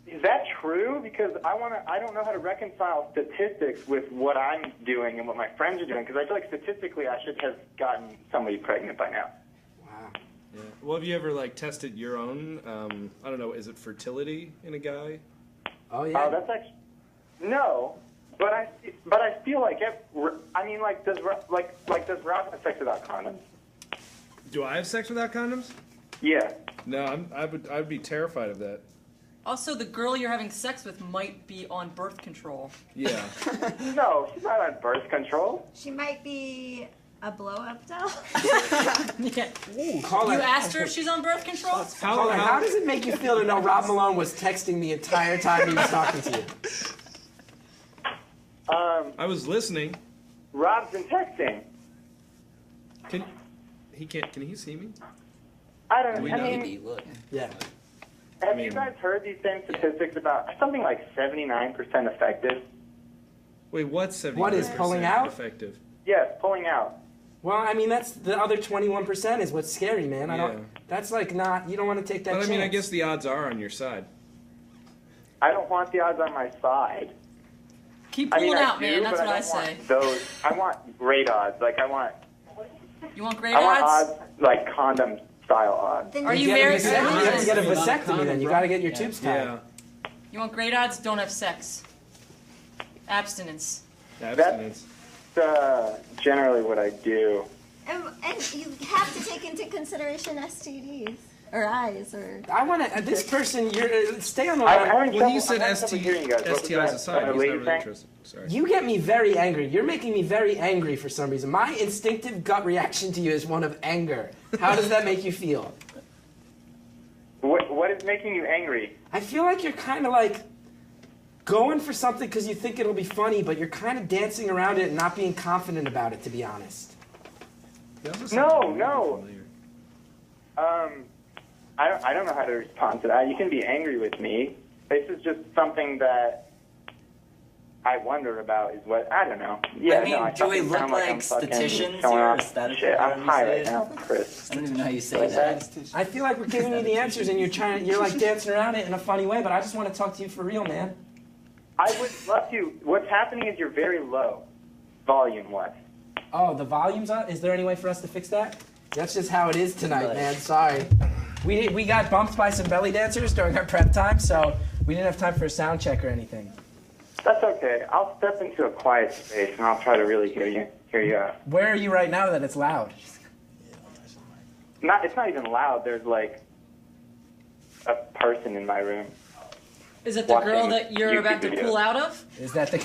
Is that true? Because I don't know how to reconcile statistics with what I'm doing and what my friends are doing, because I feel like statistically I should have gotten somebody pregnant by now.
Wow. Yeah. Well, have you ever like tested your own? I don't know. Is it fertility in a guy?
Oh yeah.
Oh, that's actually no. But I feel like does Rob have sex without condoms?
Do I have sex without condoms?
Yeah.
No, I would be terrified of that.
Also, the girl you're having sex with might be on birth control.
Yeah.
No, she's not on birth control.
She might be a blow-up doll.
Yeah.
Ooh,
You asked her if she's on birth control?
How does it make you feel to know Rob Malone was texting the entire time he was talking to you?
I was listening.
Rob's been texting.
Can he see me?
I don't know.
We
I
know.
mean,
Yeah.
have you guys heard these same statistics about something like 79% effective?
Wait, what's 70%?
What is pulling out?
Effective.
Yes, pulling out.
Well, I mean, that's the other 21% is what's scary, man. I
Yeah.
don't. That's like not. You don't want to take that
But
chance.
I mean, I guess the odds are on your side.
I don't want the odds on my side.
Keep
I mean,
pulling
I
out,
do,
man. That's
but
what I
don't
say.
want those. I want great odds. Like I want
great
odds like condom style odds.
Are you married?
You have to get a vasectomy then. You got to get your tubes tied.
Yeah.
You want great odds? Don't have sex. Abstinence.
Abstinence.
That's generally what I do.
And you have to take into consideration STDs or eyes or.
I want to. This person, you're stay on the
I'm
line.
having
When
trouble-
you said
I'm having trouble hearing you guys. What was
STIs
that?
aside, he's not
lady
really
saying?
interested. Sorry.
You get me very angry. You're making me very angry for some reason. My instinctive gut reaction to you is one of anger. How does that make you feel?
What is making you angry?
I feel like you're kind of like going for something because you think it'll be funny, but you're kind of dancing around it and not being confident about it, to be honest.
No. I don't know how to respond to that. You can be angry with me. This is just something that I wonder about. Is what I don't know. Yeah,
I mean,
no,
do we
fucking
look
sound
like
I'm fucking
statisticians
showing
here,
off
or static
shit. I'm
you
high
say
right
it?
now, Chris.
I don't even know how you say
Like
that.
I feel like we're giving you the answers and you're like dancing around it in a funny way, but I just want to talk to you for real, man.
I would love to. What's happening is you're very low, volume-wise.
Oh, the volume's up? Is there any way for us to fix that? That's just how it is tonight, man. Sorry. We got bumped by some belly dancers during our prep time, so we didn't have time for a sound check or anything.
That's okay. I'll step into a quiet space and I'll try to really hear you out.
Where are you right now that it's loud?
It's not even loud. There's like a person in my room.
Is it the girl
Watching
that you're
YouTube
about to
videos.
pull out of?
Is that the?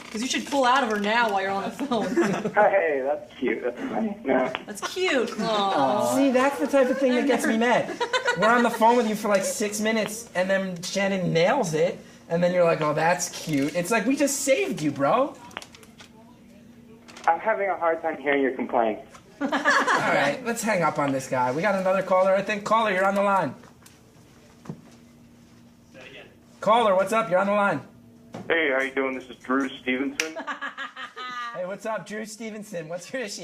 Because you should pull out of her now while you're on the phone.
Hey, that's cute. That's funny. No.
That's cute. Aww.
See, that's the type of thing that gets me mad. We're on the phone with you for like 6 minutes, and then Shannon nails it, and then you're like, "Oh, that's cute." It's like we just saved you, bro.
I'm having a hard time hearing your complaints.
All right, let's hang up on this guy. We got another caller, I think. Caller, you're on the line. Caller, what's up? You're on the line.
Hey, how you doing? This is Drew Stevenson.
Hey, what's up, Drew Stevenson? What's your issue?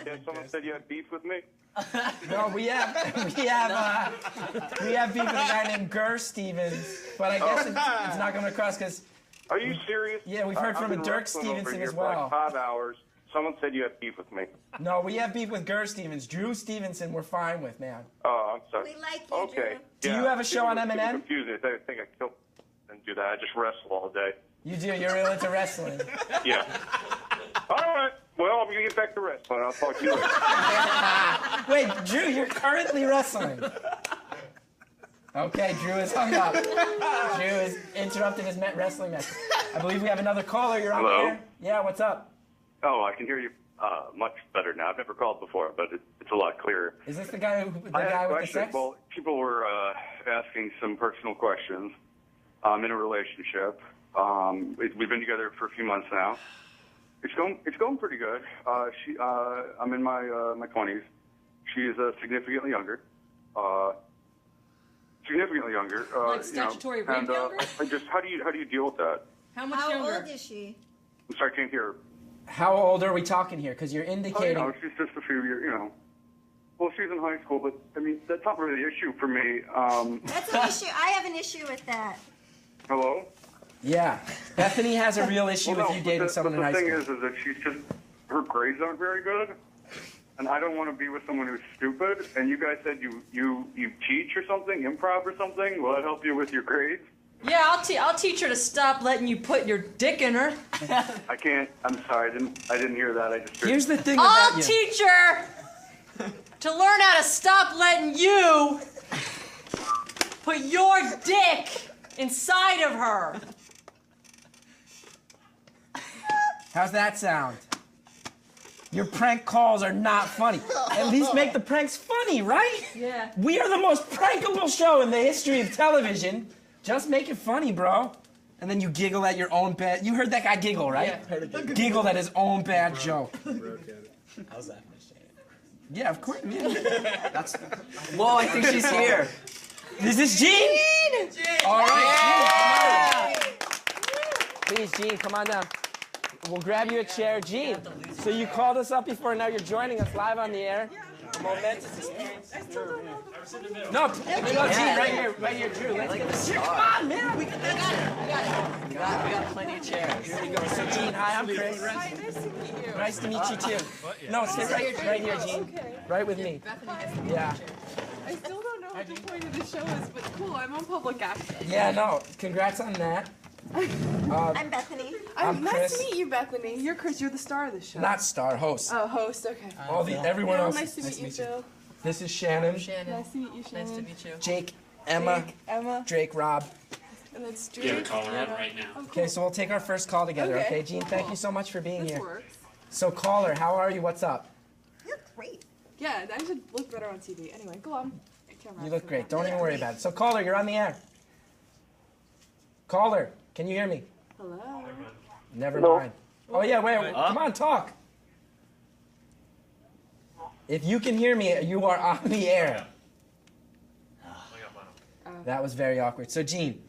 Yeah, someone said you had beef with me.
No, we have beef with a guy named Gur Stevens, but I guess it's not coming across because.
Are you serious?
Yeah, we've heard
I've
from a
been
Dirk
wrestling over
Stevenson
here
as
for like
well.
5 hours. Someone said you had beef with me.
No, we have beef with Gur Stevens. Drew Stevenson, we're fine with, man.
Oh, I'm sorry.
We like you,
Okay.
Do
Yeah,
you have a show on
people
M&M?
confuse me. They think I killed and do that. I just wrestle all day.
You do. You're real into wrestling.
Yeah. All right. Well, I'm going to get back to wrestling. I'll talk to you later.
Wait, Drew, you're currently wrestling. Okay, Drew is hung up. Drew is interrupting his wrestling match. I believe we have another caller. You're on the
Hello?
air. Yeah, what's up?
Oh, I can hear you much better now. I've never called before, but it's a lot clearer.
Is this the guy
I had a
with the
question.
sex?
Well, people were asking some personal questions. I'm in a relationship. We've been together for a few months now.
It's going pretty good. I'm in my 20s. She is significantly younger.
Like statutory rape
and,
younger?
how do you deal with that?
How much
How
younger?
old is she?
I'm sorry, I can't hear.
How old are we talking here? Because you're indicating.
She's just a few years. Well, she's in high school, but I mean that's not really the issue for me.
That's an issue. I have an issue with that.
Hello.
Yeah, Bethany has a real issue with you dating someone in high school.
The thing is that she's just her grades aren't very good, and I don't want to be with someone who's stupid. And you guys said you teach or something, improv or something. Will that help you with your grades?
Yeah, I'll teach her to stop letting you put your dick in her.
I can't. I'm sorry. I didn't hear that. I just.
Here's the thing
I'll
about you.
teach her to learn how to stop letting you put your dick inside of her.
How's that sound? Your prank calls are not funny. At least make the pranks funny, right?
Yeah.
We are the most prankable show in the history of television. Just make it funny, bro. And then you giggle at your own bad. You heard that guy giggle, right?
Yeah.
Giggled at his own bad joke.
How's that?
Yeah, of course. Yeah.
That's. Whoa, I think she's here.
Is this Jean? All right, Jean, come on. Please, Jean, come on down. We'll grab you a chair. Jean, so you called us up before, now you're joining us live on the air. A momentous experience. No, Jean, right here, Drew. Let's get this. Come on, man. We got that.
We got plenty of chairs.
Here we go. So, Jean, hi, I'm Chris.
Hi, nice to meet you.
Nice to meet you, too. No, sit right here, Jean.
Okay.
Right with me. Yeah.
I still don't know what the point of the show is, but cool, I'm on public access.
Yeah, no. Congrats on that.
I'm Bethany.
I'm
nice
Chris.
to meet you, Bethany. You're Chris. You're the star of the show.
Not star, host.
Oh, host. Okay.
Everyone
Yeah,
else.
Nice to meet you, Phil.
This is Shannon.
Shannon.
Nice to meet you, Shannon.
Nice to meet you.
Jake, Emma,
Emma,
Drake, Rob.
and that's
Give a
Drake.
caller in right now.
Oh, cool.
Okay, so we'll take our first call together.
Okay.
Okay, Jean, thank you so much for being
This
here.
works.
So, caller, how are you? What's up?
You're great.
Yeah, I should look better on TV. Anyway, go on. Camera.
You look great. Don't even worry about it. So, caller, you're on the air. Caller, can you hear me?
Hello.
Never mind. Oh yeah, wait. Come on, talk. If you can hear me, you are on the air. That was very awkward. So, Jean,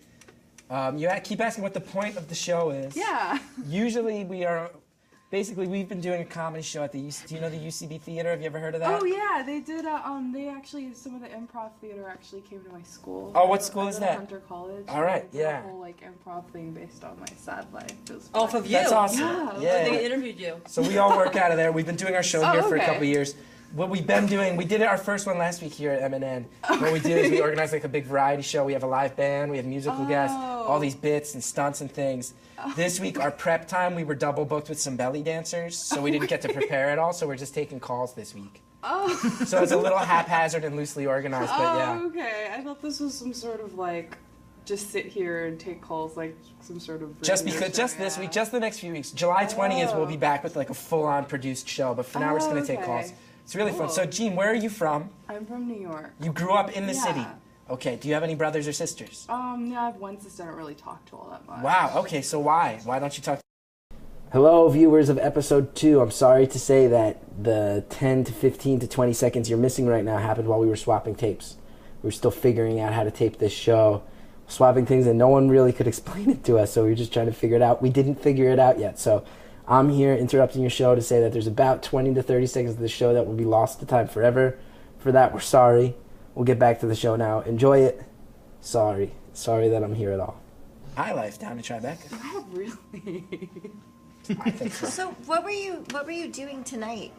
you keep asking what the point of the show is.
Yeah.
Usually we've been doing a comedy show at the do you know the UCB Theater? Have you ever heard of that?
Oh yeah, they did. They actually, some of the improv theater actually came to my school.
Oh, what school is that?
Hunter College.
All right,
They did
yeah.
a whole like improv thing based on my sad life. It was
Off
fun.
of you.
That's awesome.
Yeah.
They interviewed you.
So we all work out of there. We've been doing our show
Oh,
here for a
okay.
couple of years. What we've been doing, we did our first one last week here at MNN. What we do is we organize like a big variety show. We have a live band, we have musical guests, all these bits and stunts and things. This week, our prep time, we were double booked with some belly dancers, so we didn't get to prepare at all, so we're just taking calls this week.
Oh.
So it's a little haphazard and loosely organized, but yeah.
Oh, okay. I thought this was some sort of like, just sit here and take calls, like some sort of.
Just
radio
because,
show,
just this week, just the next few weeks. July 20th, we'll be back with like a full-on produced show, but for now, we're just going to take
okay.
calls. It's really fun.
Cool.
So, Jean, where are you from?
I'm from New York.
You grew up in the
Yeah.
city. Okay, do you have any brothers or sisters?
Yeah, I have one sister I don't really talk to all that much.
Wow, okay, so why? Why don't you talk? Hello, viewers of episode 2. I'm sorry to say that the 10 to 15 to 20 seconds you're missing right now happened while we were swapping tapes. We were still figuring out how to tape this show, swapping things, and no one really could explain it to us, so we were just trying to figure it out. We didn't figure it out yet, so I'm here interrupting your show to say that there's about 20 to 30 seconds of the show that will be lost to time forever. For that, we're sorry. We'll get back to the show now. Enjoy it. Sorry that I'm here at all. Hi, Life, down in Tribeca.
Wow, really?
I think so.
So what were you doing tonight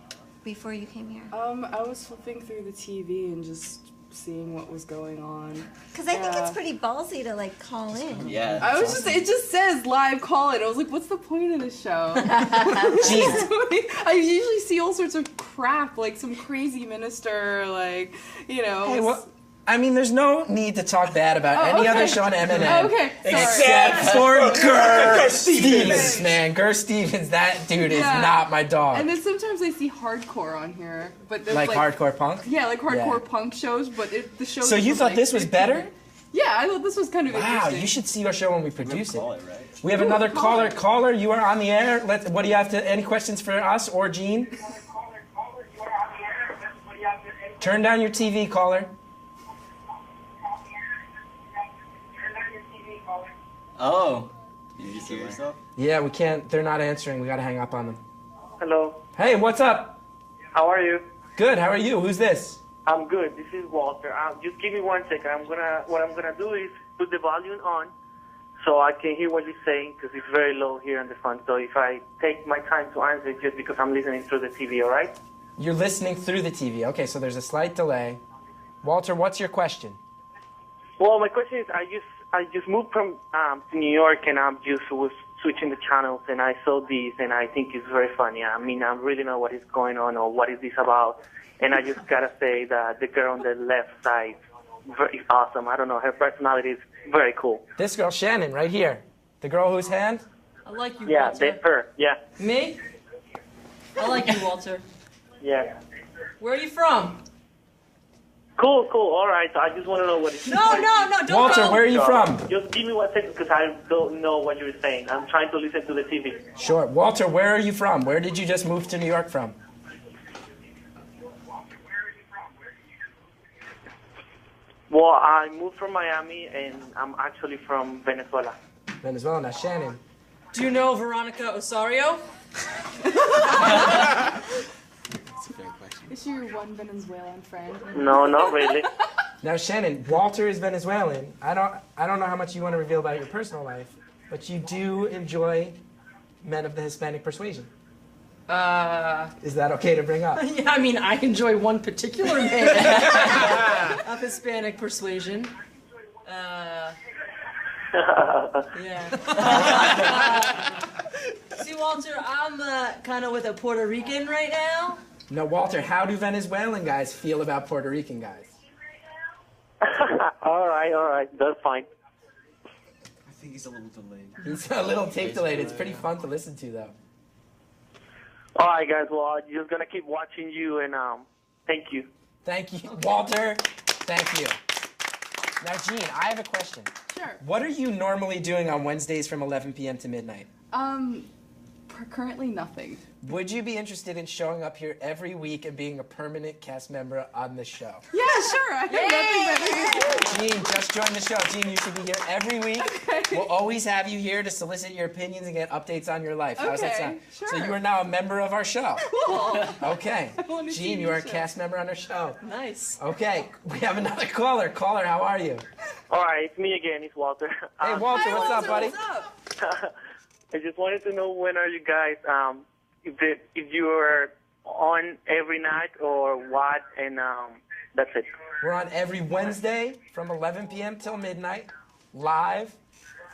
before you came here?
I was flipping through the TV and just seeing what was going on.
Because I think it's pretty ballsy to like call in.
Yeah.
I was it just says live call it. I was like, what's the point of this show? I usually see all sorts of crap, like some crazy minister, like, you know.
Hey, well, I mean, there's no need to talk bad about any other show on MNN.
Okay,
except for Gur Stevens. Man, Gur Stevens, that dude is not my dog.
And then sometimes I see hardcore on here, but there's
Like hardcore punk?
Yeah, like hardcore
Yeah.
punk shows, but the show.
So you thought this was better?
Yeah, I thought this was kind of
Wow,
interesting.
you should see our show when we produce it.
Right?
We have another caller. Caller, you are on the air. What do you have to? Any questions for us or Gene? Turn down your TV, caller.
Oh. Did you just hear yourself?
Yeah, we can't. They're not answering. We gotta hang up on them.
Hello.
Hey, what's up?
How are you?
Good. How are you? Who's this?
I'm good. This is Walter. Just give me 1 second. What I'm gonna do is put the volume on, so I can hear what you're saying because it's very low here in the front. So if I take my time to answer, just because I'm listening through the TV, all right?
You're listening through the TV. Okay, so there's a slight delay. Walter, what's your question?
Well, my question is, I just moved from to New York, and I'm just was switching the channels, and I saw this, and I think it's very funny. I mean, I really know what is going on or what is this about, and I just gotta say that the girl on the left side is awesome. I don't know, her personality is very cool.
This girl, Shannon, right here. The girl whose hand?
I like you,
Yeah,
Walter.
her. Yeah.
Me? I like you, Walter.
Yeah.
Where are you from?
Cool. All right. I just want to know what it's.
No, don't
Walter,
go.
where are you from?
Just give me 1 second because I don't know what you're saying. I'm trying to listen to the TV.
Sure. Walter, where are you from? Where did you just move to New York from?
Well, I moved from Miami, and I'm actually from Venezuela.
Venezuela. Now, Shannon.
Do you know Veronica Osario?
Is she your one Venezuelan friend?
No, not really.
Now, Shannon, Walter is Venezuelan. I don't know how much you want to reveal about your personal life, but you do enjoy men of the Hispanic persuasion. Is that okay to bring up?
Yeah, I mean, I enjoy one particular man of Hispanic persuasion. Yeah. See, Walter, I'm kind of with a Puerto Rican right now.
No, Walter, how do Venezuelan guys feel about Puerto Rican guys?
All right. That's fine.
I think he's a little delayed.
He's a little tape delayed. It's pretty fun to listen to, though.
All right, guys. Well, I'm just going to keep watching you, and thank you.
Thank you, Walter. Thank you. Now, Gene, I have a question.
Sure.
What are you normally doing on Wednesdays from 11 p.m. to midnight?
Currently nothing.
Would you be interested in showing up here every week and being a permanent cast member on the show?
Yeah, sure. I have nothing better to do.
Gene, just join the show. Gene, you should be here every week.
Okay.
We'll always have you here to solicit your opinions and get updates on your life. How's that
Okay,
sound?
sure.
So you are now a member of our show.
Cool.
Okay.
I wanna see
Gene, you
your
are a
show.
cast member on our show.
Nice.
Okay, we have another caller. Caller, how are you?
All right, it's me again. It's Walter.
Hey, Walter, what's up, buddy?
What's up?
I just wanted to know when are you guys, if you are on every night or what, and that's it.
We're on every Wednesday from 11 p.m. till midnight, live.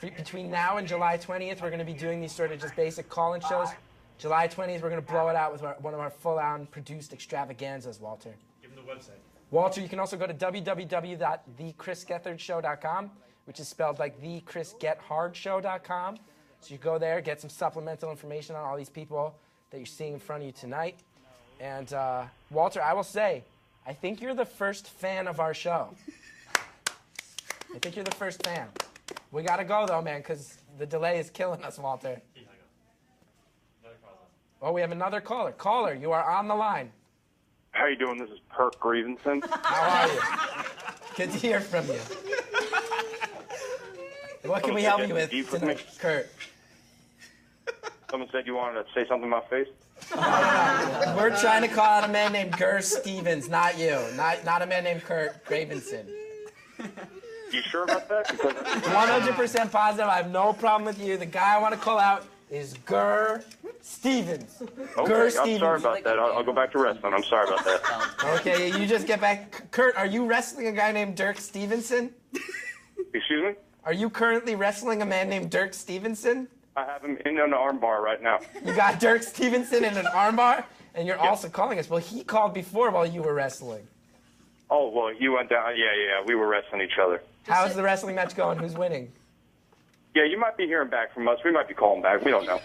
Between now and July 20th, we're going to be doing these sort of just basic call-in shows. July 20th, we're going to blow it out with one of our full-on produced extravaganzas, Walter.
Give him the website.
Walter, you can also go to www.thechrisgethardshow.com, which is spelled like thechrisgethardshow.com. So you go there, get some supplemental information on all these people that you're seeing in front of you tonight. And Walter, I will say, I think you're the first fan of our show. I think you're the first fan. We gotta go though, man, because the delay is killing us, Walter. Oh, we have another caller. Caller, you are on the line.
How you doing? This is Perk Grievenson.
How are you? Good to hear from you. What can we help you with tonight, Kurt?
Someone said you wanted to say something in my face.
We're trying to call out a man named Gur Stevens, not you. Not a man named Kurt Gravenson.
You sure about that? Because
100% positive. I have no problem with you. The guy I want to call out is Gur Stevens.
Okay,
Gur
I'm
Stevens.
sorry about that. I'll go back to wrestling. I'm sorry about that.
Okay, you just get back. Kurt, are you wrestling a guy named Dirk Stevenson?
Excuse me?
Are you currently wrestling a man named Dirk Stevenson?
I have him in an armbar right now.
You got Dirk Stevenson in an armbar, and you're also calling us. Well, he called before while you were wrestling.
Oh, well, you went down. Yeah. We were wrestling each other.
How's the wrestling match going? Who's winning?
Yeah, you might be hearing back from us. We might be calling back. We don't know.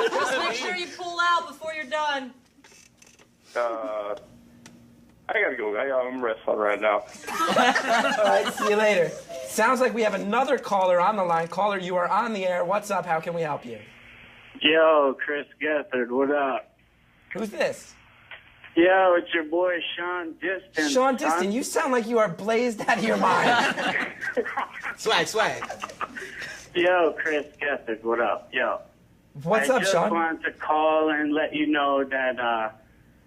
Just make sure you pull out before you're done.
I gotta go. I'm wrestling right now.
All right, see you later. Sounds like we have another caller on the line. Caller, you are on the air. What's up? How can we help you?
Yo, Chris Gethard, what up?
Who's this?
Yo, it's your boy Sean Diston.
Sean Diston, you sound like you are blazed out of your mind.
Swag.
Yo, Chris Gethard, what up? Yo.
What's up,
I just
Sean?
wanted to call and let you know that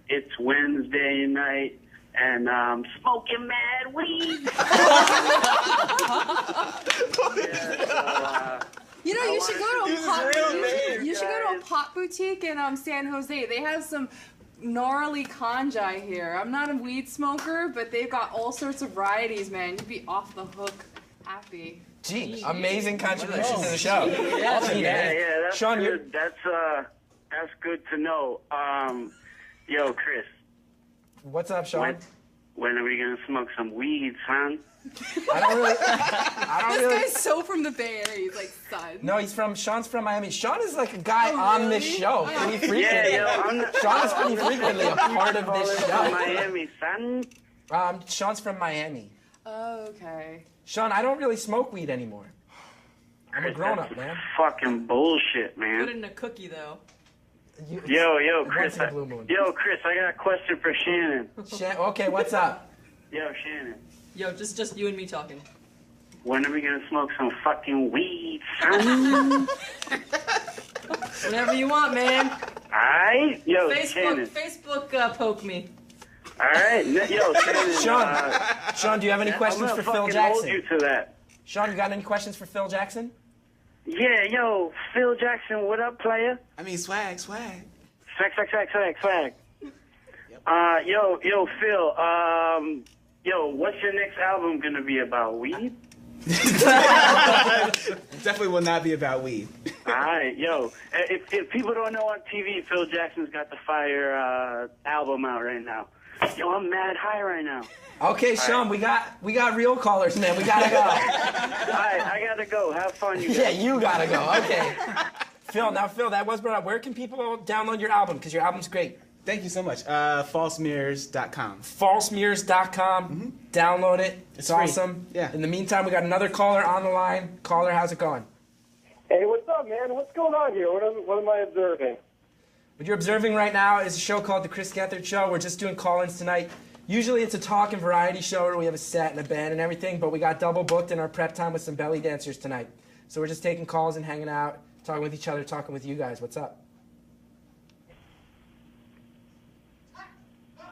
it's Wednesday night and smoking mad weed.
You know, you should go to a pot. You should go to a pot boutique in San Jose. They have some gnarly kanjai here. I'm not a weed smoker, but they've got all sorts of varieties, man. You'd be off the hook happy.
Gee, amazing contribution to the show.
Yeah, that's
Sean,
good. That's good to know. Yo, Chris.
What's up, Sean?
When are we gonna smoke some weed, son?
I don't
This
really.
guy's so from the Bay Area. He's like, son.
No, Sean's from Miami. Sean is like a guy on this show pretty frequently.
Yeah,
Sean is pretty frequently a part of this show.
From Miami, son.
Sean's from Miami.
Oh, okay.
Sean, I don't really smoke weed anymore. I'm a grown-up, man.
Fucking bullshit, man.
Put it in a cookie, though.
Yo, Chris.
Once in a blue moon.
Yo, Chris, I got a question for Shannon.
Okay, what's up?
Yo, Shannon.
Yo, just you and me talking.
When are we gonna smoke some fucking weed, son?
Whenever you want, man.
Alright? Yo, Shannon.
Facebook poke me.
Alright? Yo, Shannon.
Sean, do you have any questions
I'm
for
gonna
Phil
fucking
Jackson?
hold you to that.
Sean, you got any questions for Phil Jackson?
Yeah, yo, Phil Jackson, what up, player?
I mean, swag.
Swag. Yo, Phil, yo, what's your next album gonna be about? Weed?
Definitely will not be about weed.
Alright, yo, if people don't know on TV, Phil Jackson's got the Fire album out right now. Yo, I'm mad high right now.
Okay, Sean, we got real callers, man. We gotta go.
Alright, I gotta go. Have fun, you guys.
Yeah, you gotta go. Okay. Phil, that was brought up. Where can people download your album? Because your album's great.
Thank you so much. Falsemirrors.com.
Falsemirrors.com. Download it. It's
free.
awesome.
Yeah.
In the meantime, we got another caller on the line. Caller, how's it going?
Hey, what's up, man? What's going on here? What am I observing?
What you're observing right now is a show called The Chris Gethard Show. We're just doing call-ins tonight. Usually it's a talk and variety show where we have a set and a band and everything, but we got double booked in our prep time with some belly dancers tonight. So we're just taking calls and hanging out, talking with each other, talking with you guys. What's up?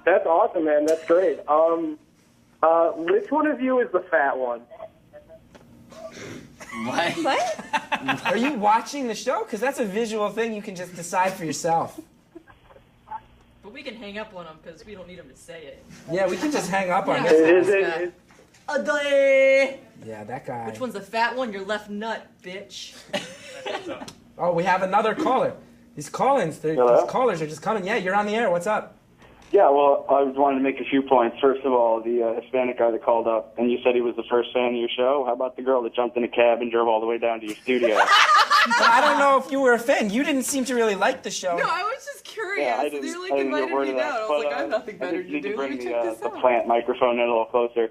That's awesome, man. That's great. Which one of you is the fat one?
What? Are you watching the show? Because that's a visual thing you can just decide for yourself.
But we can hang up on him because we don't need him to say it.
Yeah, we can just hang up on
Yeah.
him.
Ugly.
Yeah, that guy.
Which one's the fat one? Your left nut, bitch.
Oh, we have another caller. These call-ins, these callers are just coming. Yeah, you're on the air. What's up?
Yeah, well, I just wanted to make a few points. First of all, the Hispanic guy that called up, and you said he was the first fan of your show. How about the girl that jumped in a cab and drove all the way down to your studio?
But I don't know if you were a fan. You didn't seem to really like the show.
No, I was just curious.
Yeah, I
You're
didn't
like
hear a
invited
word
me
of that.
down. I was
But,
like, I have nothing
I
better
think
to
you
do.
can
Let
bring
me check this
the
out.
plant microphone in a little closer.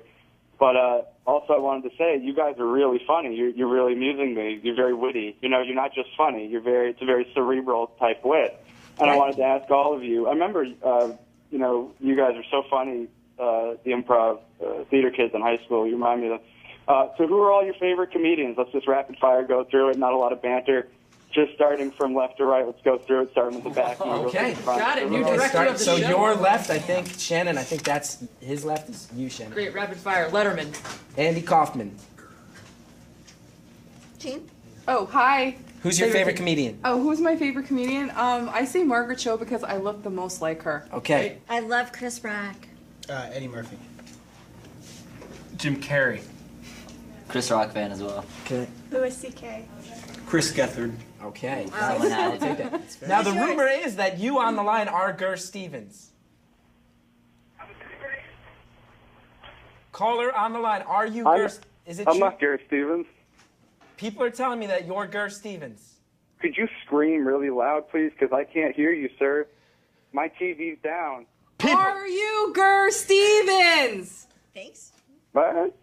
But also, I wanted to say, you guys are really funny. You're really amusing me. You're very witty. You know, you're not just funny. It's a very cerebral type wit. And I wanted to ask all of you. I remember, you know, you guys are so funny. The improv theater kids in high school. You remind me of that. So, who are all your favorite comedians? Let's just rapid fire go through it. Not a lot of banter. Just starting from left to right. Let's go through it. Starting with the back.
Okay. So your left, I think, Shannon, I think that's his left is you, Shannon.
Great, rapid fire. Letterman.
Andy Kaufman.
Jean?
Oh, hi.
Who's your favorite comedian?
Oh, who's my favorite comedian? I say Margaret Cho because I look the most like her.
Okay.
I love Chris Rock.
Eddie Murphy.
Jim Carrey.
Chris Rock fan as well.
Okay.
Louis C.K.
Chris Gethard.
Okay.
Wow.
I'll take that. Now, the rumor is that you on the line are Gur Stevens. Caller on the line, are you Gur? Is it
I'm
true?
not Garrett Stevens.
People are telling me that you're Gur Stevens.
Could you scream really loud, please? Because I can't hear you, sir. My TV's down.
Are you Gur Stevens?
Thanks.
What?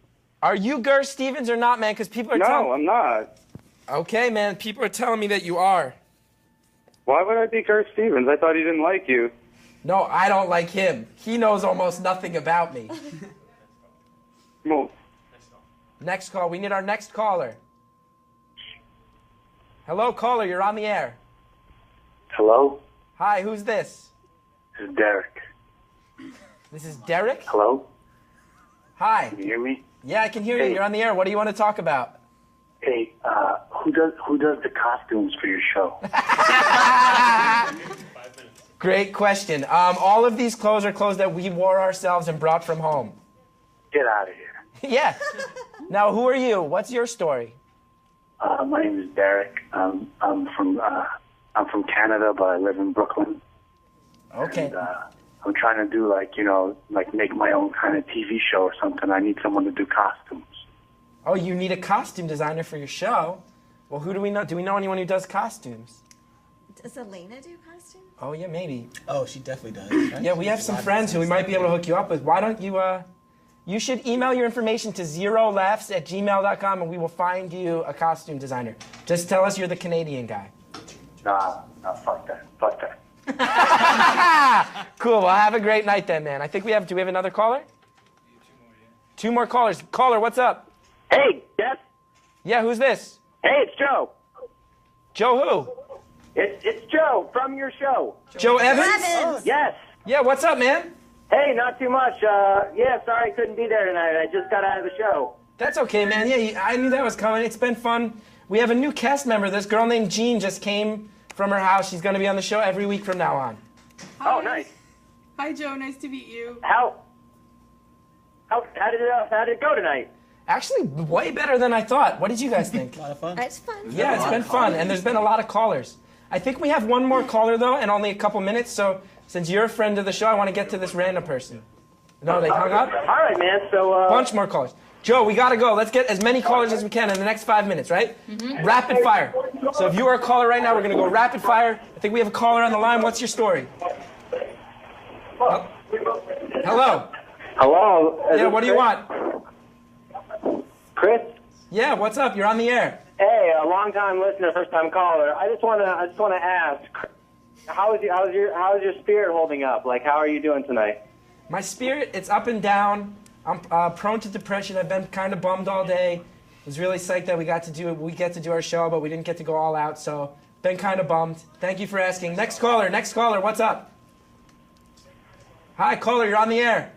Are you Gur Stevens or not, man? Because people are telling.
No, I'm not.
Okay, man. People are telling me that you are.
Why would I be Kurt Stevens? I thought he didn't like you.
No, I don't like him. He knows almost nothing about me.
Well,
Next call. We need our next caller. Hello, caller. You're on the air.
Hello?
Hi, who's this?
This is Derek.
This is Derek?
Hello?
Hi.
Can you hear me?
Yeah, I can hear you. You're on the air. What do you want to talk about?
Hey, who does the costumes for your show?
Great question. All of these clothes are clothes that we wore ourselves and brought from home.
Get out of here.
Yeah. Now, who are you? What's your story?
My name is Derek. I'm from Canada, but I live in Brooklyn.
Okay.
And, I'm trying to do make my own kind of TV show or something. I need someone to do costumes.
Oh, you need a costume designer for your show? Well, who do we know? Do we know anyone who does costumes?
Does Elena do costumes?
Oh, yeah, maybe.
Oh, she definitely does. Right?
Yeah, we have some friends who we might be able to hook you up with. Why don't you, you should email your information to zerolaughs@gmail.com and we will find you a costume designer. Just tell us you're the Canadian guy.
Nah, fuck that. Fuck that.
Cool, well, have a great night then, man. I think do we have another caller? Two more callers. Caller, what's up?
Hey, Jeff.
Yeah, who's this?
Hey, it's Joe.
Joe who?
It's Joe from your show.
Joe Evans?
Yes.
Yeah, what's up, man?
Hey, not too much. Yeah, sorry I couldn't be there tonight. I just got out of the show.
That's okay, man. Yeah, I knew that was coming. It's been fun. We have a new cast member. This girl named Jean just came from her house. She's going to be on the show every week from now on.
Oh, nice.
Hi, Joe. Nice to meet you.
How did it go tonight?
Actually, way better than I thought. What did you guys think?
A lot of fun.
It's fun.
Yeah, it's been fun, and there's been a lot of callers. I think we have one more caller, though, and only a couple minutes, so since you're a friend of the show, I want to get to this random person. No, they hung up?
All right, man. So,
Bunch more callers. Joe, we got to go. Let's get as many callers as we can in the next 5 minutes, right? Rapid fire. So if you are a caller right now, we're going to go rapid fire. I think we have a caller on the line. What's your story? Hello?
Hello?
Yeah, what do you want?
Chris?
Yeah, what's up? You're on the air.
Hey, a long-time listener, first-time caller. I just want to ask, how's your spirit holding up? Like, how are you doing tonight?
My spirit, it's up and down. I'm prone to depression. I've been kind of bummed all day. I was really psyched that we get to do our show, but we didn't get to go all out, so been kind of bummed. Thank you for asking. Next caller, what's up? Hi, caller, you're on the air.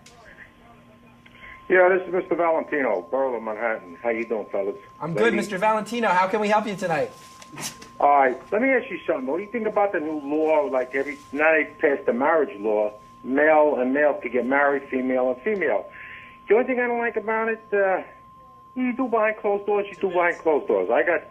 Yeah, this is Mr. Valentino, Borough of Manhattan. How you doing, fellas?
I'm good, Mr. Valentino. How can we help you tonight?
All right, let me ask you something. What do you think about the new law, like now they passed the marriage law, male and male could get married, female and female. The only thing I don't like about it, you do behind closed doors, you do behind closed doors. I got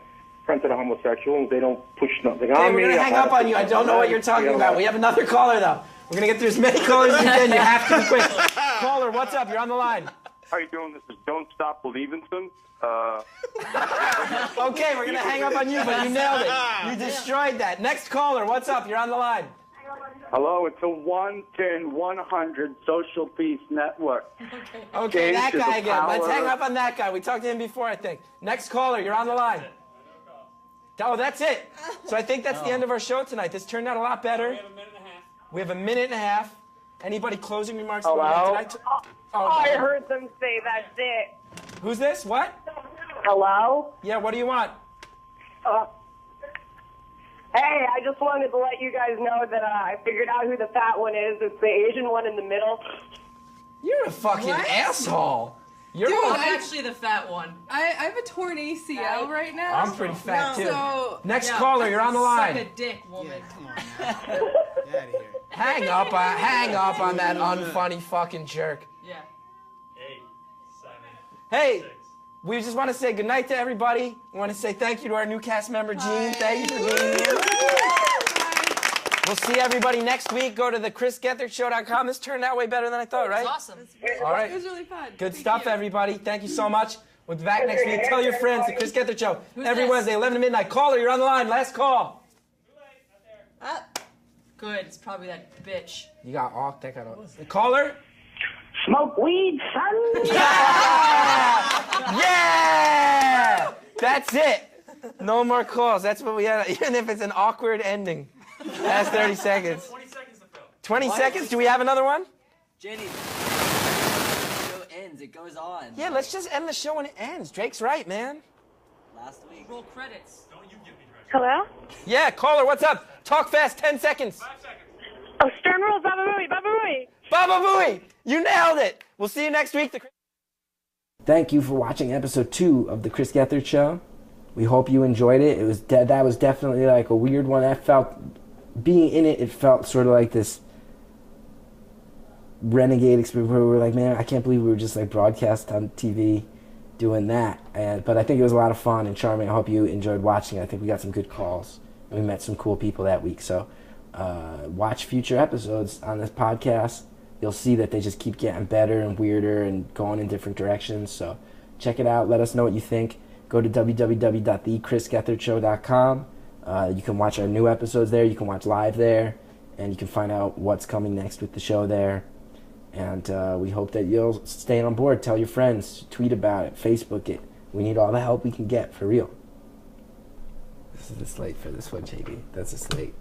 friends that are homosexual, they don't push nothing on me.
We're going to hang up on you. I don't know what you're talking about. We have another caller, though. We're going to get through as many callers as we can. You have to be quick. Caller, what's up? You're on the line.
How you doing? This is Don't Stop Believinson.
Okay, we're going to hang up on you, but you nailed it. You destroyed that. Next caller, what's up? You're on the line.
Hello, it's a 1-10-100 Social Peace Network.
Okay, that
Change to
guy
the
again. Let's
power-
hang up on that guy. We talked to him before, I think. Next caller, you're on the line. Oh, that's it. So I think that's the end of our show tonight. This turned out a lot better. We have a minute and a half. Anybody closing remarks?
Hello?
I heard them say that's it.
Who's this? What?
Hello?
Yeah, what do you want?
Hey, I just wanted to let you guys know that I figured out who the fat one is. It's the Asian one in the middle.
You're a fucking asshole. You're
Dude,
all-
I'm actually the fat one.
I have a torn ACL right now.
I'm pretty fat, too.
So,
Next caller, you're on the line.
Suck a dick, woman.
Hang up on that unfunny fucking jerk.
Yeah.
Hey, we just want to say goodnight to everybody. We want to say thank you to our new cast member, Jean. Thank you for being here. We'll see everybody next week. Go to the ChrisGetherShow.com. This turned out way better than I thought, right?
It was awesome.
All right.
It was really fun.
Good stuff, everybody. Thank you so much. We'll be back next week. Tell your friends, the Chris Gether Show. Every Wednesday, 11 to midnight. Caller, you're on the line. Last call.
Good. It's probably that bitch.
You got all that kind of caller.
Smoke weed, son.
Yeah! That's it. No more calls. That's what we had. Even if it's an awkward ending. That's 30 seconds. 20 seconds to fill. 20 seconds? Do we have another one?
Jenny, the show ends. It goes on.
Yeah, let's just end the show when it ends. Drake's right, man.
Last week.
Roll credits.
Don't you give me directions.
Hello?
Yeah, caller, what's up? Talk fast, 10 seconds.
5 seconds.
Oh, Stern Rules, Baba Booey, Baba Booey.
Baba Booey! You nailed it! We'll see you next week. Thank you for watching episode 2 of The Chris Gethard Show. We hope you enjoyed it. That was definitely like a weird one. That felt, being in it, it felt sort of like this renegade experience where we were like, man, I can't believe we were just like broadcast on TV doing that. But I think it was a lot of fun and charming. I hope you enjoyed watching. I think we got some good calls and we met some cool people that week. So watch future episodes on this podcast. You'll see that they just keep getting better and weirder and going in different directions. So check it out. Let us know what you think. Go to www.thechrisgethardshow.com. You can watch our new episodes there. You can watch live there. And you can find out what's coming next with the show there. And we hope that you'll stay on board. Tell your friends. Tweet about it. Facebook it. We need all the help we can get, for real. This is the slate for this one, JB. That's the slate.